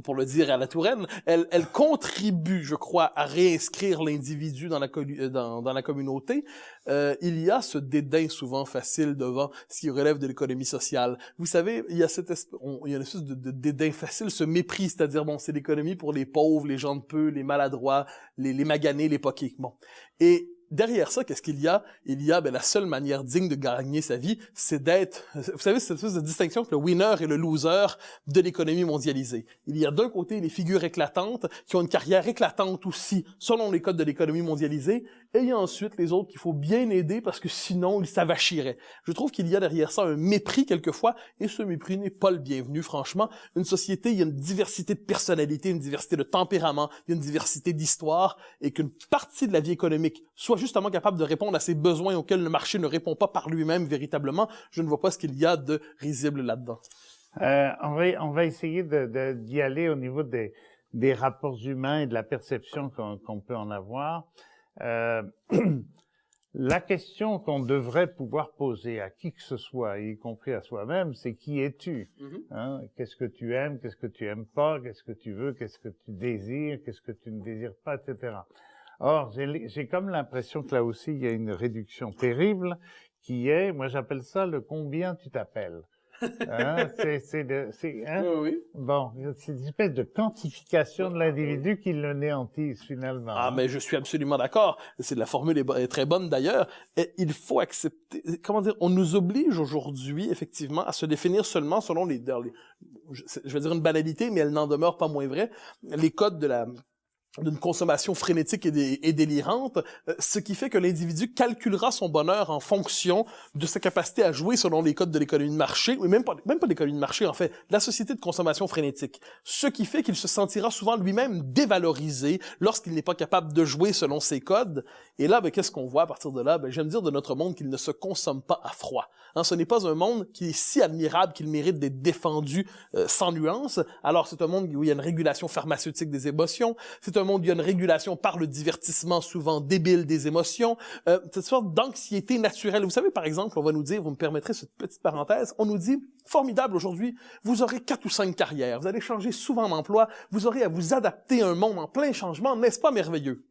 Pour le dire à la Touraine, elle contribue, je crois, à réinscrire l'individu dans la communauté. Il y a ce dédain souvent facile devant ce qui relève de l'économie sociale. Vous savez, il y a une espèce de dédain facile, ce mépris, c'est-à-dire, bon, c'est l'économie pour les pauvres, les gens de peu, les maladroits, les maganés, les poqués. Bon. Et derrière ça, qu'est-ce qu'il y a? Il y a, la seule manière digne de gagner sa vie, c'est d'être, vous savez, cette espèce de distinction entre le winner et le loser de l'économie mondialisée. Il y a d'un côté les figures éclatantes, qui ont une carrière éclatante aussi, selon les codes de l'économie mondialisée, et il y a ensuite les autres qu'il faut bien aider parce que sinon ils s'avachiraient. Je trouve qu'il y a derrière ça un mépris quelquefois, et ce mépris n'est pas le bienvenu, franchement. Une société, il y a une diversité de personnalités, une diversité de tempéraments, il y a une diversité d'histoires, et qu'une partie de la vie économique soit justement capable de répondre à ces besoins auxquels le marché ne répond pas par lui-même véritablement, je ne vois pas ce qu'il y a de risible là-dedans. On va essayer d'y aller au niveau des rapports humains et de la perception qu'on peut en avoir. La question qu'on devrait pouvoir poser à qui que ce soit, y compris à soi-même, c'est qui es-tu? Hein? Qu'est-ce que tu aimes? Qu'est-ce que tu aimes pas? Qu'est-ce que tu veux? Qu'est-ce que tu désires? Qu'est-ce que tu ne désires pas? Etc. Or, j'ai comme l'impression que là aussi, il y a une réduction terrible qui est, moi j'appelle ça le combien tu t'appelles. Hein? Hein? Oui. Bon, c'est une espèce de quantification de l'individu qui le néantise finalement. Ah, mais je suis absolument d'accord. La formule est très bonne d'ailleurs. Et il faut accepter, comment dire, on nous oblige aujourd'hui, effectivement, à se définir seulement selon je vais dire une banalité, mais elle n'en demeure pas moins vraie, les codes d'une consommation frénétique et délirante, ce qui fait que l'individu calculera son bonheur en fonction de sa capacité à jouer selon les codes de l'économie de marché, ou même pas l'économie de marché, en fait, la société de consommation frénétique. Ce qui fait qu'il se sentira souvent lui-même dévalorisé lorsqu'il n'est pas capable de jouer selon ses codes. Et là, qu'est-ce qu'on voit à partir de là? J'aime dire de notre monde qu'il ne se consomme pas à froid. Hein, ce n'est pas un monde qui est si admirable qu'il mérite d'être défendu sans nuance. Alors, c'est un monde où il y a une régulation pharmaceutique des émotions, c'est un monde où il y a une régulation par le divertissement souvent débile des émotions, cette sorte d'anxiété naturelle. Vous savez, par exemple, on va nous dire, vous me permettrez cette petite parenthèse, on nous dit, formidable aujourd'hui, vous aurez 4 ou 5 carrières, vous allez changer souvent d'emploi, vous aurez à vous adapter à un monde en plein changement, n'est-ce pas merveilleux?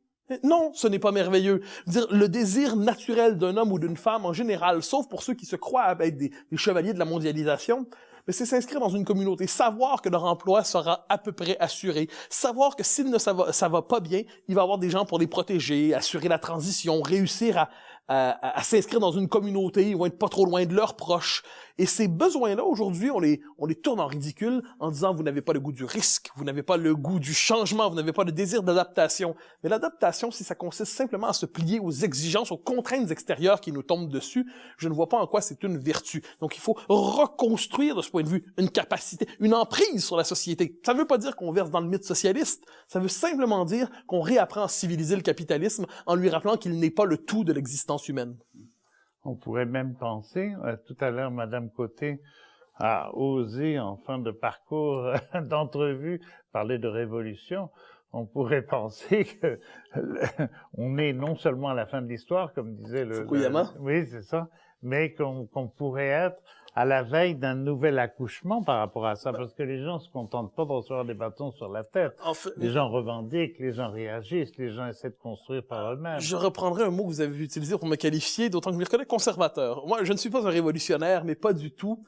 Non, ce n'est pas merveilleux. Dire le désir naturel d'un homme ou d'une femme en général, sauf pour ceux qui se croient être des chevaliers de la mondialisation, mais c'est s'inscrire dans une communauté, savoir que leur emploi sera à peu près assuré, savoir que s'il ne ça va pas bien, il va y avoir des gens pour les protéger, assurer la transition, réussir à s'inscrire dans une communauté, ils vont être pas trop loin de leurs proches. Et ces besoins-là, aujourd'hui, on les tourne en ridicule en disant vous n'avez pas le goût du risque, vous n'avez pas le goût du changement, vous n'avez pas le désir d'adaptation. Mais l'adaptation, si ça consiste simplement à se plier aux exigences, aux contraintes extérieures qui nous tombent dessus, je ne vois pas en quoi c'est une vertu. Donc il faut reconstruire de ce point de vue une capacité, une emprise sur la société. Ça ne veut pas dire qu'on verse dans le mythe socialiste, ça veut simplement dire qu'on réapprend à civiliser le capitalisme en lui rappelant qu'il n'est pas le tout de l'existence humaine. On pourrait même penser, tout à l'heure, Madame Côté a osé, en fin de parcours d'entrevue, parler de révolution. On pourrait penser que on est non seulement à la fin de l'histoire, comme disait Fukuyama. Oui, c'est ça, mais qu'on pourrait être à la veille d'un nouvel accouchement par rapport à ça, parce que les gens se contentent pas de recevoir des bâtons sur la tête. En fait, les gens revendiquent, les gens réagissent, les gens essaient de construire par eux-mêmes. Je reprendrai un mot que vous avez utilisé pour me qualifier, d'autant que je me reconnais conservateur. Moi, je ne suis pas un révolutionnaire, mais pas du tout.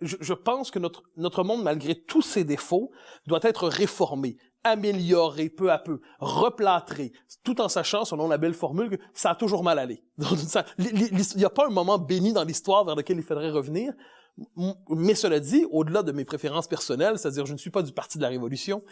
Je pense que notre monde, malgré tous ses défauts, doit être réformé, amélioré peu à peu, replâtré, tout en sachant, selon la belle formule, que ça a toujours mal allé. Il n'y a pas un moment béni dans l'histoire vers lequel il faudrait revenir. Mais cela dit, au-delà de mes préférences personnelles, c'est-à-dire je ne suis pas du parti de la Révolution,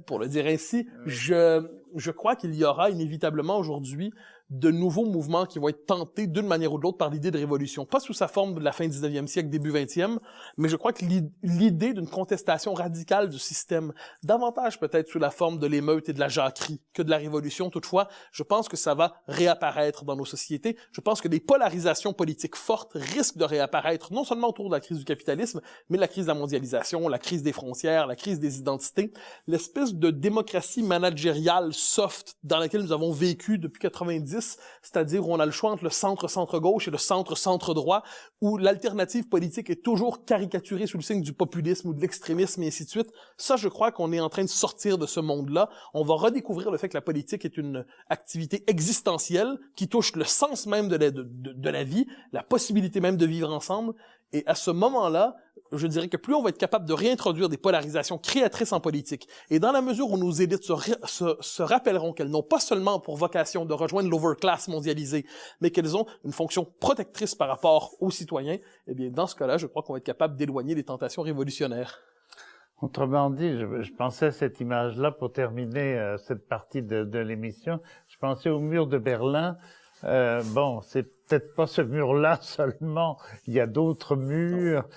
pour le dire ainsi, je crois qu'il y aura inévitablement aujourd'hui de nouveaux mouvements qui vont être tentés d'une manière ou de l'autre par l'idée de révolution. Pas sous sa forme de la fin 19e siècle, début 20e, mais je crois que l'idée d'une contestation radicale du système, davantage peut-être sous la forme de l'émeute et de la jacquerie que de la révolution, toutefois, je pense que ça va réapparaître dans nos sociétés. Je pense que des polarisations politiques fortes risquent de réapparaître, non seulement autour de la crise du capitalisme, mais la crise de la mondialisation, la crise des frontières, la crise des identités, l'espèce de démocratie managériale soft dans laquelle nous avons vécu depuis 90, 90, c'est-à-dire où on a le choix entre le centre-centre-gauche et le centre-centre-droit, où l'alternative politique est toujours caricaturée sous le signe du populisme ou de l'extrémisme et ainsi de suite. Ça, je crois qu'on est en train de sortir de ce monde-là. On va redécouvrir le fait que la politique est une activité existentielle qui touche le sens même de la vie, la possibilité même de vivre ensemble. Et à ce moment-là, je dirais que plus on va être capable de réintroduire des polarisations créatrices en politique, et dans la mesure où nos élites se rappelleront qu'elles n'ont pas seulement pour vocation de rejoindre l'overclass mondialisée, mais qu'elles ont une fonction protectrice par rapport aux citoyens, eh bien, dans ce cas-là, je crois qu'on va être capable d'éloigner les tentations révolutionnaires. Autrement dit, je pensais à cette image-là pour terminer cette partie de l'émission. Je pensais au mur de Berlin. Bon, c'est peut-être pas ce mur-là seulement. Il y a d'autres murs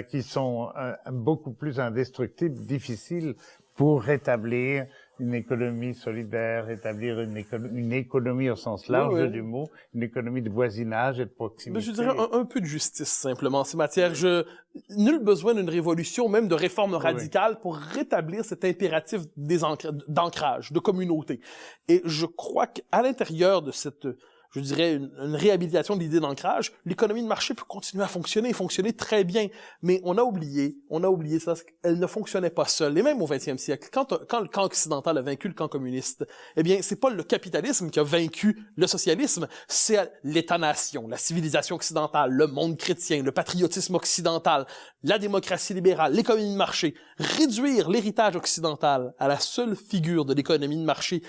qui sont beaucoup plus indestructibles, difficiles pour rétablir une économie solidaire, établir une économie au sens large du mot, une économie de voisinage et de proximité. Mais je dirais un peu de justice, simplement, en ces matières. Nul besoin d'une révolution, même de réforme radicale, pour rétablir cet impératif d'ancrage, de communauté. Et je crois qu'à l'intérieur de cette, je dirais, une réhabilitation de l'idée d'ancrage, l'économie de marché peut continuer à fonctionner et fonctionner très bien. Mais on a oublié ça, elle ne fonctionnait pas seule. Et même au 20e siècle, quand le camp occidental a vaincu le camp communiste, eh bien, c'est pas le capitalisme qui a vaincu le socialisme, c'est l'État-nation, la civilisation occidentale, le monde chrétien, le patriotisme occidental, la démocratie libérale, l'économie de marché. Réduire l'héritage occidental à la seule figure de l'économie de marché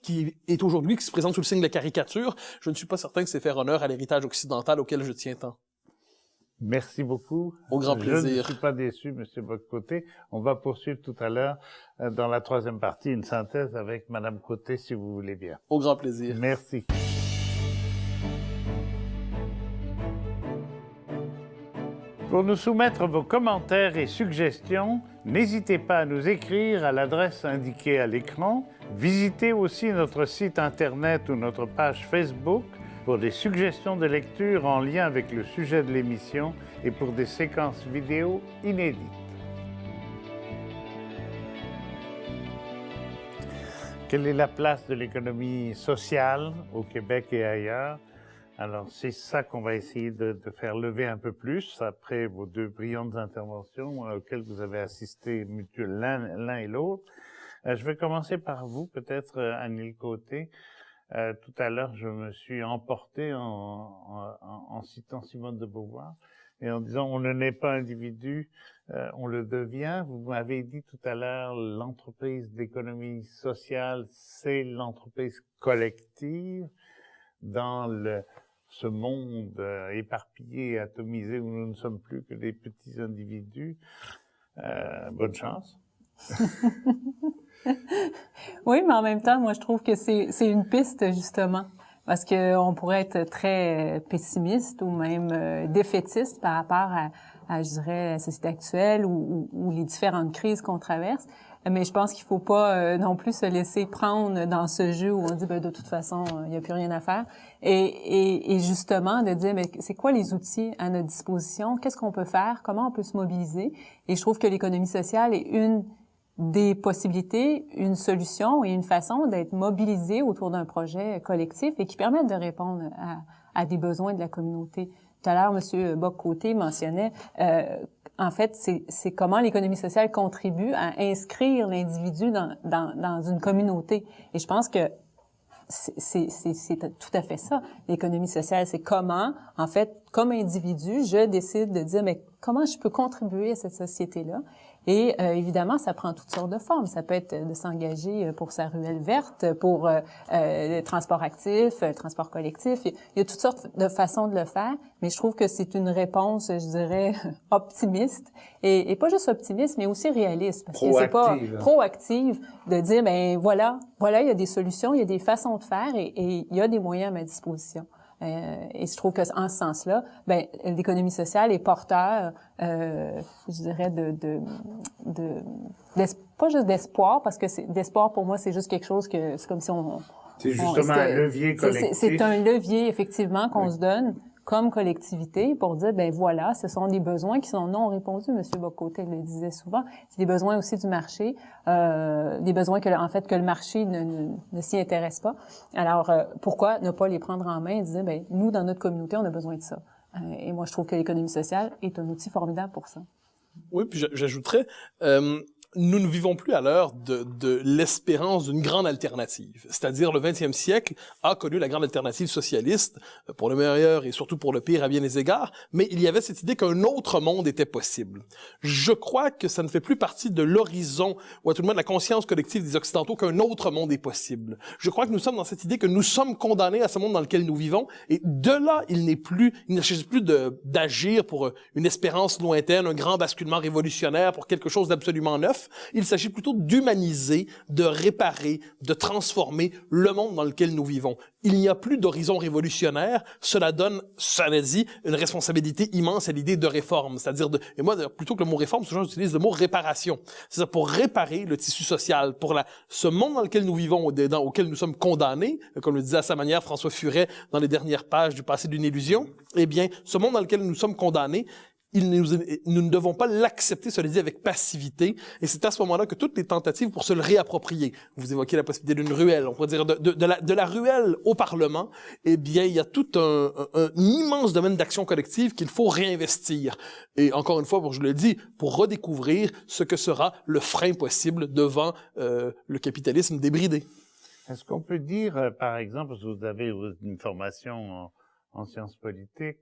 qui est aujourd'hui, qui se présente sous le signe de la caricature, je ne suis pas certain que c'est faire honneur à l'héritage occidental auquel je tiens tant. Merci beaucoup. Au grand plaisir. Je ne suis pas déçu, Monsieur Bock-Côté. On va poursuivre tout à l'heure, dans la troisième partie, une synthèse avec Madame Côté, si vous voulez bien. Au grand plaisir. Merci. Pour nous soumettre vos commentaires et suggestions, n'hésitez pas à nous écrire à l'adresse indiquée à l'écran. Visitez aussi notre site Internet ou notre page Facebook pour des suggestions de lecture en lien avec le sujet de l'émission et pour des séquences vidéo inédites. Quelle est la place de l'économie sociale au Québec et ailleurs? Alors, c'est ça qu'on va essayer de faire lever un peu plus après vos deux brillantes interventions auxquelles vous avez assisté l'un et l'autre. Je vais commencer par vous, peut-être, Anil Côté. Tout à l'heure, je me suis emporté en citant Simone de Beauvoir et en disant « on ne naît pas individu, on le devient ». Vous m'avez dit tout à l'heure, l'entreprise d'économie sociale, c'est l'entreprise collective dans ce monde éparpillé et atomisé où nous ne sommes plus que des petits individus. Bonne chance. Oui, mais en même temps, moi, je trouve que c'est une piste, justement, parce qu'on pourrait être très pessimiste ou même défaitiste par rapport à, je dirais, la société actuelle ou les différentes crises qu'on traverse. Mais je pense qu'il faut pas non plus se laisser prendre dans ce jeu où on dit de toute façon il n'y a plus rien à faire et justement de dire mais c'est quoi les outils à notre disposition, qu'est-ce qu'on peut faire, comment on peut se mobiliser. Et je trouve que l'économie sociale est une des possibilités, une solution et une façon d'être mobilisé autour d'un projet collectif et qui permette de répondre à des besoins de la communauté. Tout à l'heure, M. Bock-Côté mentionnait en fait, c'est comment l'économie sociale contribue à inscrire l'individu dans une communauté. Et je pense que c'est tout à fait ça. L'économie sociale, c'est comment, en fait, comme individu, je décide de dire, mais comment je peux contribuer à cette société-là? Et évidemment, ça prend toutes sortes de formes. Ça peut être de s'engager pour sa ruelle verte, pour le transport actif, le transport collectif. Il y a toutes sortes de façons de le faire, mais je trouve que c'est une réponse, je dirais, optimiste. Et pas juste optimiste, mais aussi réaliste. Parce que c'est pas proactive de dire, ben voilà, il y a des solutions, il y a des façons de faire et il y a des moyens à ma disposition. Et je trouve que en ce sens-là, ben l'économie sociale est porteur, je dirais pas juste d'espoir, parce que d'espoir pour moi c'est juste quelque chose que c'est comme si c'est justement un levier collectif. C'est un levier effectivement qu'on se donne comme collectivité pour dire, ben voilà, ce sont des besoins qui sont non répondus. Monsieur Bock-Côté le disait souvent. C'est des besoins aussi du marché, des besoins que le marché ne s'y intéresse pas. Alors, pourquoi ne pas les prendre en main et dire, ben nous, dans notre communauté, on a besoin de ça. Et moi, je trouve que l'économie sociale est un outil formidable pour ça. Oui, puis j'ajouterais, nous ne vivons plus à l'heure de l'espérance d'une grande alternative. C'est-à-dire, le 20e siècle a connu la grande alternative socialiste, pour le meilleur et surtout pour le pire à bien des égards, mais il y avait cette idée qu'un autre monde était possible. Je crois que ça ne fait plus partie de l'horizon, ou à tout le moins de la conscience collective des Occidentaux, qu'un autre monde est possible. Je crois que nous sommes dans cette idée que nous sommes condamnés à ce monde dans lequel nous vivons, et de là, il ne s'agit plus d'agir pour une espérance lointaine, un grand basculement révolutionnaire, pour quelque chose d'absolument neuf. Il s'agit plutôt d'humaniser, de réparer, de transformer le monde dans lequel nous vivons. Il n'y a plus d'horizon révolutionnaire. Cela donne, cela dit, une responsabilité immense à l'idée de réforme. C'est-à-dire et moi, plutôt que le mot réforme, souvent j'utilise le mot réparation. C'est-à-dire pour réparer le tissu social, pour ce monde dans lequel nous vivons, auquel nous sommes condamnés, comme le disait à sa manière François Furet dans les dernières pages du Passé d'une illusion. Eh bien, ce monde dans lequel nous sommes condamnés, nous ne devons pas l'accepter, cela dit, avec passivité. Et c'est à ce moment-là que toutes les tentatives pour se le réapproprier, vous évoquez la possibilité d'une ruelle, on pourrait dire de la ruelle au Parlement, eh bien, il y a tout un immense domaine d'action collective qu'il faut réinvestir. Et encore une fois, je le dis, pour redécouvrir ce que sera le frein possible devant le capitalisme débridé. Est-ce qu'on peut dire, par exemple, parce que vous avez une formation en sciences politiques,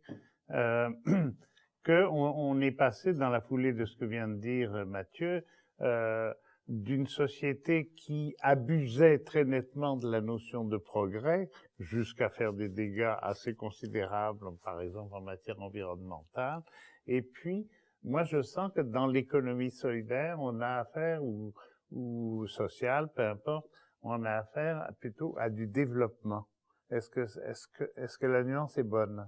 qu'on est passé, dans la foulée de ce que vient de dire Mathieu, d'une société qui abusait très nettement de la notion de progrès, jusqu'à faire des dégâts assez considérables, par exemple en matière environnementale. Et puis, moi je sens que dans l'économie solidaire, on a affaire, ou sociale, peu importe, on a affaire plutôt à du développement. Est-ce que la nuance est bonne?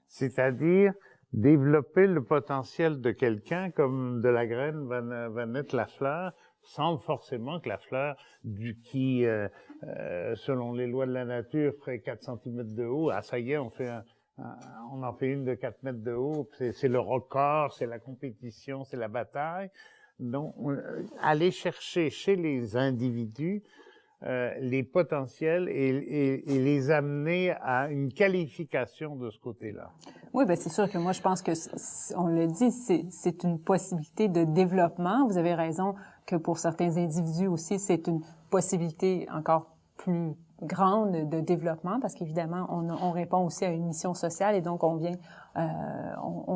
C'est-à-dire développer le potentiel de quelqu'un comme de la graine va naître la fleur, sans forcément que la fleur qui, selon les lois de la nature, ferait 4 cm de haut. Ah, ça y est, on en fait une de 4 mètres de haut. C'est le record, c'est la compétition, c'est la bataille. Donc, aller chercher chez les individus les potentiels et les amener à une qualification de ce côté-là. Oui, ben c'est sûr que moi je pense que on le dit, c'est une possibilité de développement. Vous avez raison que pour certains individus aussi, c'est une possibilité encore plus grande de développement parce qu'évidemment on répond aussi à une mission sociale et donc on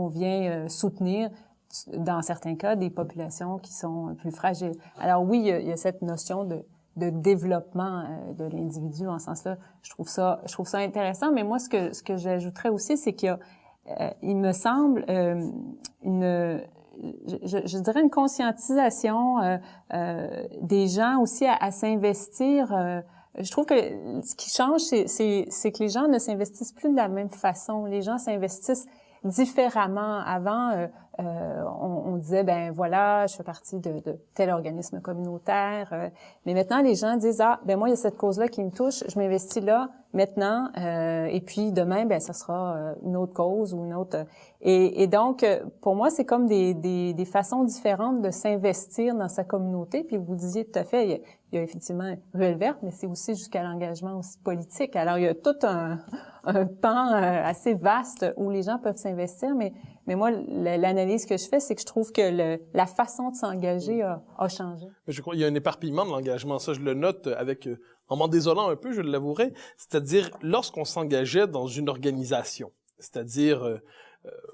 vient soutenir dans certains cas des populations qui sont plus fragiles. Alors oui, il y a cette notion de développement de l'individu en ce sens-là. Je trouve ça intéressant, mais moi ce que j'ajouterais aussi, c'est qu'il y a il me semble je dirais une conscientisation des gens aussi à s'investir. Je trouve que ce qui change, c'est que les gens ne s'investissent plus de la même façon. Les gens s'investissent différemment. Avant, on disait, ben voilà, je fais partie de tel organisme communautaire. Mais maintenant, les gens disent, ah, ben moi, il y a cette cause-là qui me touche, je m'investis là, maintenant, et puis demain, ben ça sera une autre cause ou une autre. Et donc, pour moi, c'est comme des façons différentes de s'investir dans sa communauté. Puis vous disiez tout à fait, il y a effectivement ruelle verte, mais c'est aussi jusqu'à l'engagement aussi politique. Alors, il y a tout un pan assez vaste où les gens peuvent s'investir, mais moi, l'analyse que je fais, c'est que je trouve que la façon de s'engager a changé. Je crois qu'il y a un éparpillement de l'engagement. Ça, je le note en m'en désolant un peu, je l'avouerai. C'est-à-dire, lorsqu'on s'engageait dans une organisation, c'est-à-dire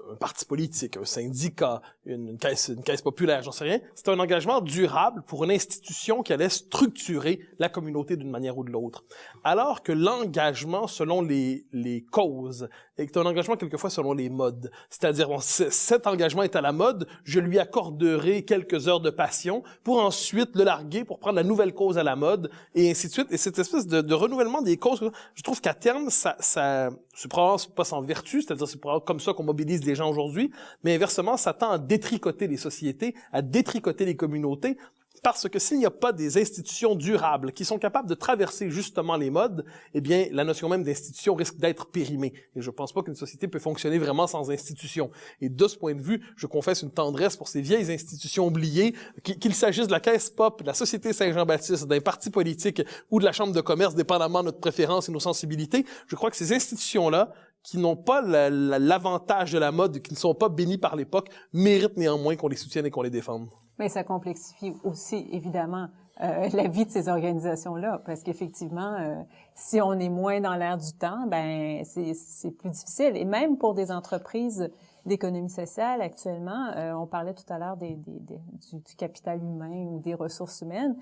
un parti politique, un syndicat, une caisse populaire, j'en sais rien. C'était un engagement durable pour une institution qui allait structurer la communauté d'une manière ou de l'autre. Alors que l'engagement selon les causes est un engagement quelquefois selon les modes. C'est-à-dire, bon, cet engagement est à la mode, je lui accorderai quelques heures de passion pour ensuite le larguer pour prendre la nouvelle cause à la mode et ainsi de suite. Et cette espèce de renouvellement des causes, je trouve qu'à terme, ça c'est probablement pas sans vertu, c'est-à-dire c'est probablement comme ça qu'on mobilise les gens aujourd'hui, mais inversement, ça tend à détricoter les sociétés, à détricoter les communautés, Parce que s'il n'y a pas des institutions durables qui sont capables de traverser justement les modes, eh bien, la notion même d'institution risque d'être périmée. Et je pense pas qu'une société peut fonctionner vraiment sans institutions. Et de ce point de vue, je confesse une tendresse pour ces vieilles institutions oubliées, qu'il s'agisse de la Caisse Pop, de la Société Saint-Jean-Baptiste, d'un parti politique ou de la Chambre de commerce, dépendamment de notre préférence et nos sensibilités. Je crois que ces institutions-là, qui n'ont pas l'avantage de la mode, qui ne sont pas bénies par l'époque, méritent néanmoins qu'on les soutienne et qu'on les défende. Mais ça complexifie aussi, évidemment, la vie de ces organisations-là, parce qu'effectivement, si on est moins dans l'air du temps, ben c'est plus difficile. Et même pour des entreprises d'économie sociale, actuellement, on parlait tout à l'heure du capital humain ou des ressources humaines,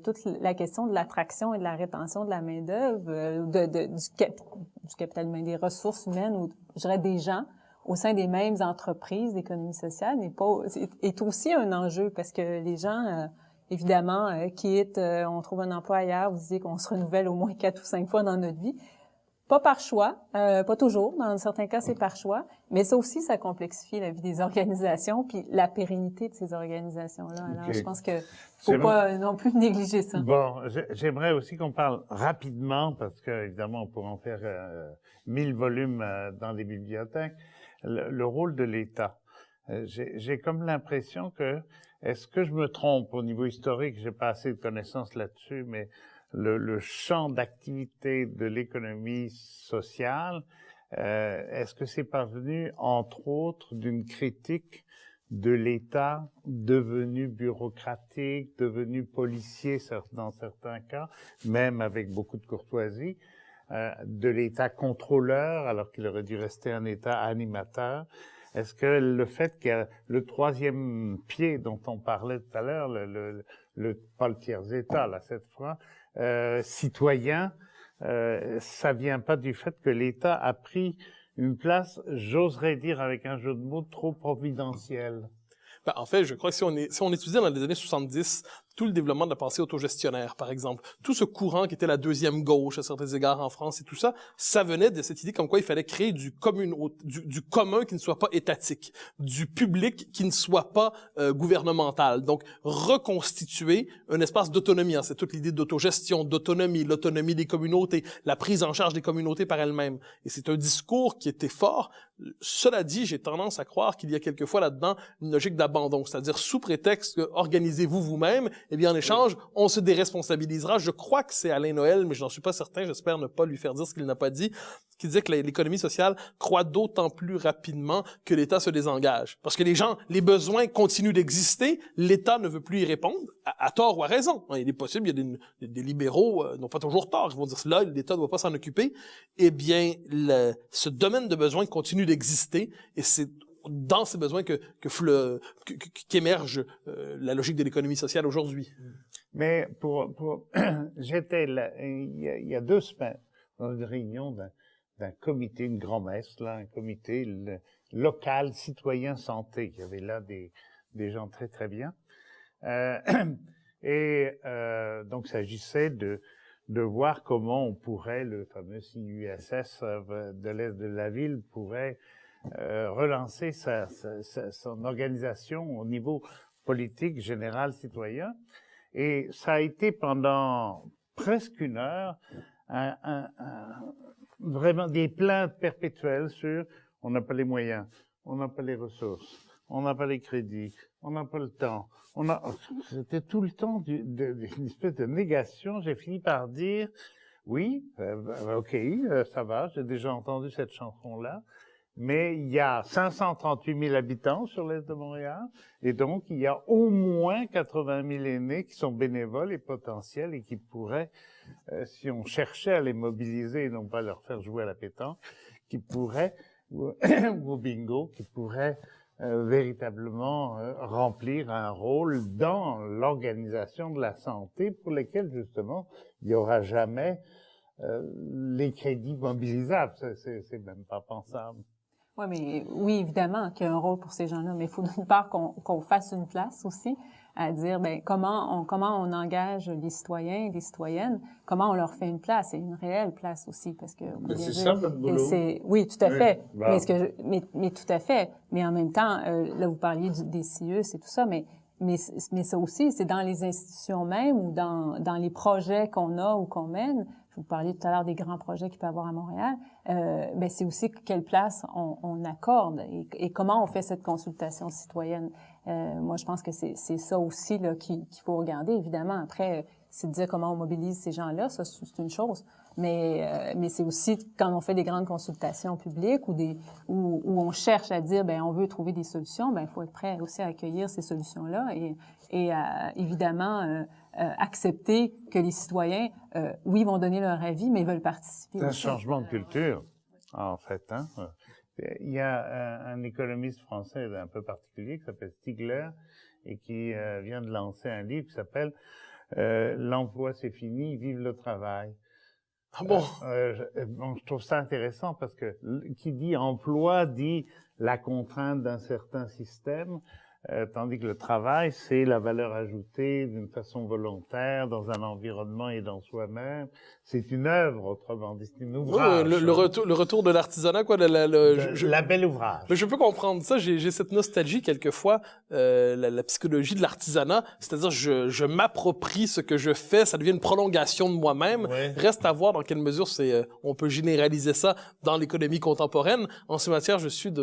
toute la question de l'attraction et de la rétention de la main-d'œuvre, du capital humain, des ressources humaines, ou je dirais des gens, au sein des mêmes entreprises d'économie sociale est aussi un enjeu parce que les gens, évidemment, quittent, on trouve un emploi ailleurs, vous disiez qu'on se renouvelle au moins 4 ou 5 fois dans notre vie. Pas par choix, pas toujours, dans certains cas c'est par choix, mais ça aussi, ça complexifie la vie des organisations puis la pérennité de ces organisations-là. Alors, je pense que faut pas non plus négliger ça. Bon, j'aimerais aussi qu'on parle rapidement, parce que évidemment on pourrait en faire 1000 volumes dans les bibliothèques, le rôle de l'État. J'ai comme l'impression que, est-ce que je me trompe au niveau historique, j'ai pas assez de connaissances là-dessus, mais le champ d'activité de l'économie sociale, est-ce que c'est parvenu, entre autres, d'une critique de l'État devenu bureaucratique, devenu policier dans certains cas, même avec beaucoup de courtoisie, de l'État contrôleur, alors qu'il aurait dû rester un État animateur? Est-ce que le fait qu'il y a le troisième pied dont on parlait tout à l'heure, pas le tiers-État, là, cette fois, citoyen, ça vient pas du fait que l'État a pris une place, j'oserais dire avec un jeu de mots, trop providentielle? Ben, en fait, je crois que si on étudie dans les années 70, tout le développement de la pensée autogestionnaire, par exemple, tout ce courant qui était la deuxième gauche à certains égards en France et tout ça, ça venait de cette idée comme quoi il fallait créer du commun qui ne soit pas étatique, du public qui ne soit pas gouvernemental. Donc, reconstituer un espace d'autonomie. Hein, c'est toute l'idée d'autogestion, d'autonomie, l'autonomie des communautés, la prise en charge des communautés par elles-mêmes. Et c'est un discours qui était fort. Cela dit, j'ai tendance à croire qu'il y a quelquefois là-dedans une logique d'abandon, c'est-à-dire sous prétexte que organisez-vous vous-même, eh bien, en échange, on se déresponsabilisera. Je crois que c'est Alain Noël, mais je n'en suis pas certain, j'espère ne pas lui faire dire ce qu'il n'a pas dit, qui disait que l'économie sociale croît d'autant plus rapidement que l'État se désengage. Parce que les besoins continuent d'exister, l'État ne veut plus y répondre, à tort ou à raison. Il est possible, il y a des libéraux n'ont pas toujours tort, ils vont dire là, l'État ne doit pas s'en occuper. Eh bien, ce domaine de besoins continue d'exister, et c'est dans ces besoins qu'émerge la logique de l'économie sociale aujourd'hui. Mais j'étais là, il y a 2 semaines, dans une réunion d'un comité, une grand-messe, là, un comité local citoyen santé. Il y avait là des gens très très bien. Donc, il s'agissait de voir comment on pourrait, le fameux CIUSS de l'Est de la ville pourrait relancer son organisation au niveau politique, général, citoyen. Et ça a été pendant presque 1 heure vraiment des plaintes perpétuelles sur on n'a pas les moyens, on n'a pas les ressources, on n'a pas les crédits, on n'a pas le temps. C'était tout le temps une espèce de négation. J'ai fini par dire oui, ok, ça va, j'ai déjà entendu cette chanson-là. Mais il y a 538 000 habitants sur l'Est de Montréal, et donc il y a au moins 80 000 aînés qui sont bénévoles et potentiels et qui pourraient, si on cherchait à les mobiliser et non pas leur faire jouer à la pétanque, qui pourraient, ou au bingo, qui pourraient véritablement remplir un rôle dans l'organisation de la santé pour lesquels, justement, il n'y aura jamais les crédits mobilisables. C'est même pas pensable. Oui, évidemment qu'il y a un rôle pour ces gens-là, mais il faut d'une part qu'on fasse une place aussi à dire comment on engage les citoyens et les citoyennes, comment on leur fait une place et une réelle place aussi, parce que c'est ça votre boulot. Oui, tout à fait. Wow. Mais tout à fait. Mais en même temps, là vous parliez des CIUS et tout ça, mais mais ça aussi, c'est dans les institutions mêmes ou dans les projets qu'on a ou qu'on mène. Je vous parlais tout à l'heure des grands projets qu'il peut y avoir à Montréal. Ben c'est aussi quelle place on accorde et comment on fait cette consultation citoyenne. Moi, je pense que c'est ça aussi là qu'il faut regarder. Évidemment, après, c'est de dire comment on mobilise ces gens-là, ça c'est une chose. Mais c'est aussi quand on fait des grandes consultations publiques où on cherche à dire ben on veut trouver des solutions, ben il faut être prêt aussi à accueillir ces solutions-là et à, évidemment accepter que les citoyens oui vont donner leur avis mais veulent participer. C'est un changement de culture en fait. Hein? Il y a un économiste français un peu particulier qui s'appelle Stigler et qui vient de lancer un livre qui s'appelle L'emploi c'est fini, vive le travail. Ah bon? Je trouve ça intéressant parce que qui dit emploi dit la contrainte d'un certain système, tandis que le travail, c'est la valeur ajoutée d'une façon volontaire dans un environnement et dans soi-même. C'est une œuvre, autrement dit, c'est un ouvrage. Le retour de l'artisanat, quoi. La belle ouvrage. Mais je peux comprendre ça. J'ai cette nostalgie quelquefois, la psychologie de l'artisanat, c'est-à-dire je m'approprie ce que je fais, ça devient une prolongation de moi-même. Ouais. Reste à voir dans quelle mesure on peut généraliser ça dans l'économie contemporaine. En ces matières, je suis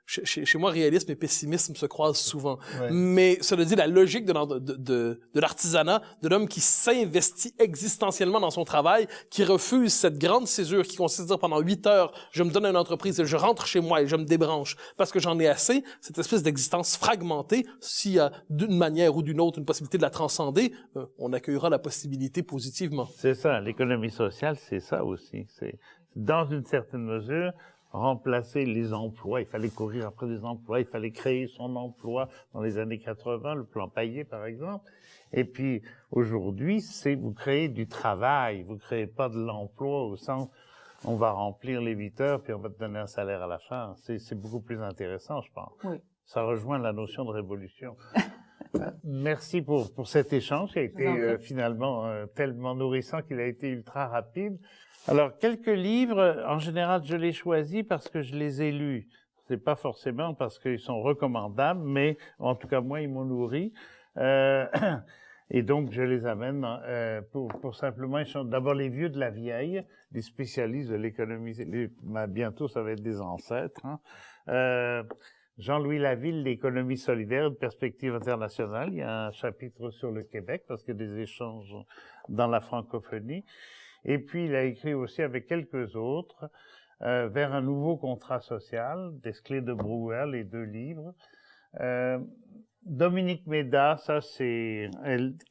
chez moi, réalisme et pessimisme se croisent souvent. Ouais. Mais cela dit, la logique de l'artisanat, de l'homme qui s'investit existentiellement dans son travail, qui refuse cette grande césure qui consiste à dire pendant 8 heures, je me donne à une entreprise et je rentre chez moi et je me débranche parce que j'en ai assez, cette espèce d'existence fragmentée, s'il y a d'une manière ou d'une autre une possibilité de la transcender, on accueillera la possibilité positivement. C'est ça, l'économie sociale, c'est ça aussi. C'est dans une certaine mesure remplacer les emplois. Il fallait courir après les emplois, il fallait créer son emploi dans les années 80, le plan Payet par exemple. Et puis aujourd'hui, c'est vous créez du travail, vous créez pas de l'emploi au sens on va remplir les 8 heures puis on va te donner un salaire à la fin. C'est beaucoup plus intéressant, je pense. Oui. Ça rejoint la notion de révolution. Merci pour cet échange qui a été finalement tellement nourrissant qu'il a été ultra rapide. Alors, quelques livres, en général, je les choisis parce que je les ai lus. C'est pas forcément parce qu'ils sont recommandables, mais en tout cas, moi, ils m'ont nourri. Et donc, je les amène pour simplement échanger. D'abord, les vieux de la vieille, les spécialistes de l'économie. Bientôt, ça va être des ancêtres. Hein. Jean-Louis Laville, l'économie solidaire, une perspective internationale. Il y a un chapitre sur le Québec parce qu'il y a des échanges dans la francophonie. Et puis, il a écrit aussi avec quelques autres vers un nouveau contrat social, Desclés de Brouwer, les 2 livres. Dominique Méda, ça c'est...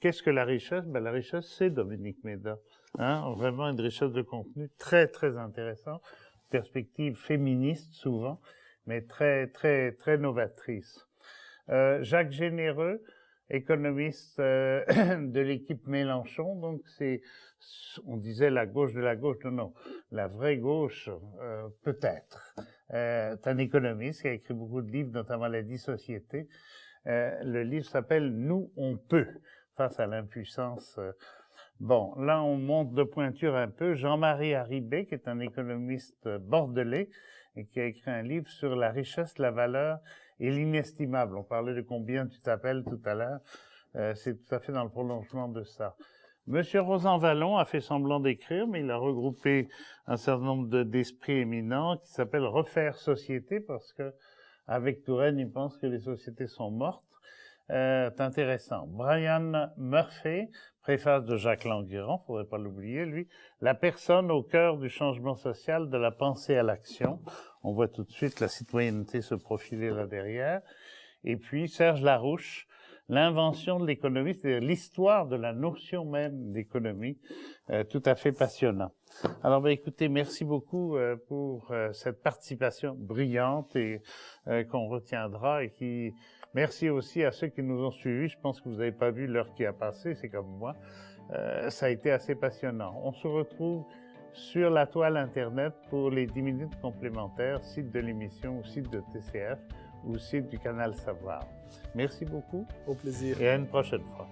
Qu'est-ce que la richesse? Ben, la richesse, c'est Dominique Méda. Hein? Vraiment une richesse de contenu très, très intéressant. Perspective féministe, souvent, mais très, très, très novatrice. Jacques Généreux, économiste de l'équipe Mélenchon, donc c'est, on disait la gauche de la gauche, non, la vraie gauche, peut-être. C'est un économiste qui a écrit beaucoup de livres, notamment La Dissociété. Le livre s'appelle « Nous, on peut » face à l'impuissance. Bon, là, on monte de pointure un peu. Jean-Marie Haribé, qui est un économiste bordelais, et qui a écrit un livre sur la richesse, la valeur et l'inestimable. On parlait de combien tu t'appelles tout à l'heure. C'est tout à fait dans le prolongement de ça. Monsieur Rosan-Vallon a fait semblant d'écrire, mais il a regroupé un certain nombre d'esprits éminents qui s'appelle Refaire société, parce que avec Touraine, il pense que les sociétés sont mortes. C'est intéressant. Brian Murphy, préface de Jacques Languirand, faudrait pas l'oublier, lui. La personne au cœur du changement social, de la pensée à l'action. On voit tout de suite la citoyenneté se profiler là derrière. Et puis Serge Larouche, l'invention de l'économie, c'est-à-dire l'histoire de la notion même d'économie, tout à fait passionnant. Alors, écoutez, merci beaucoup pour cette participation brillante et qu'on retiendra et qui... Merci aussi à ceux qui nous ont suivis. Je pense que vous n'avez pas vu l'heure qui a passé, c'est comme moi. Ça a été assez passionnant. On se retrouve sur la toile Internet pour les 10 minutes complémentaires, site de l'émission ou site de TCF ou site du canal Savoir. Merci beaucoup. Au plaisir. Et à une prochaine fois.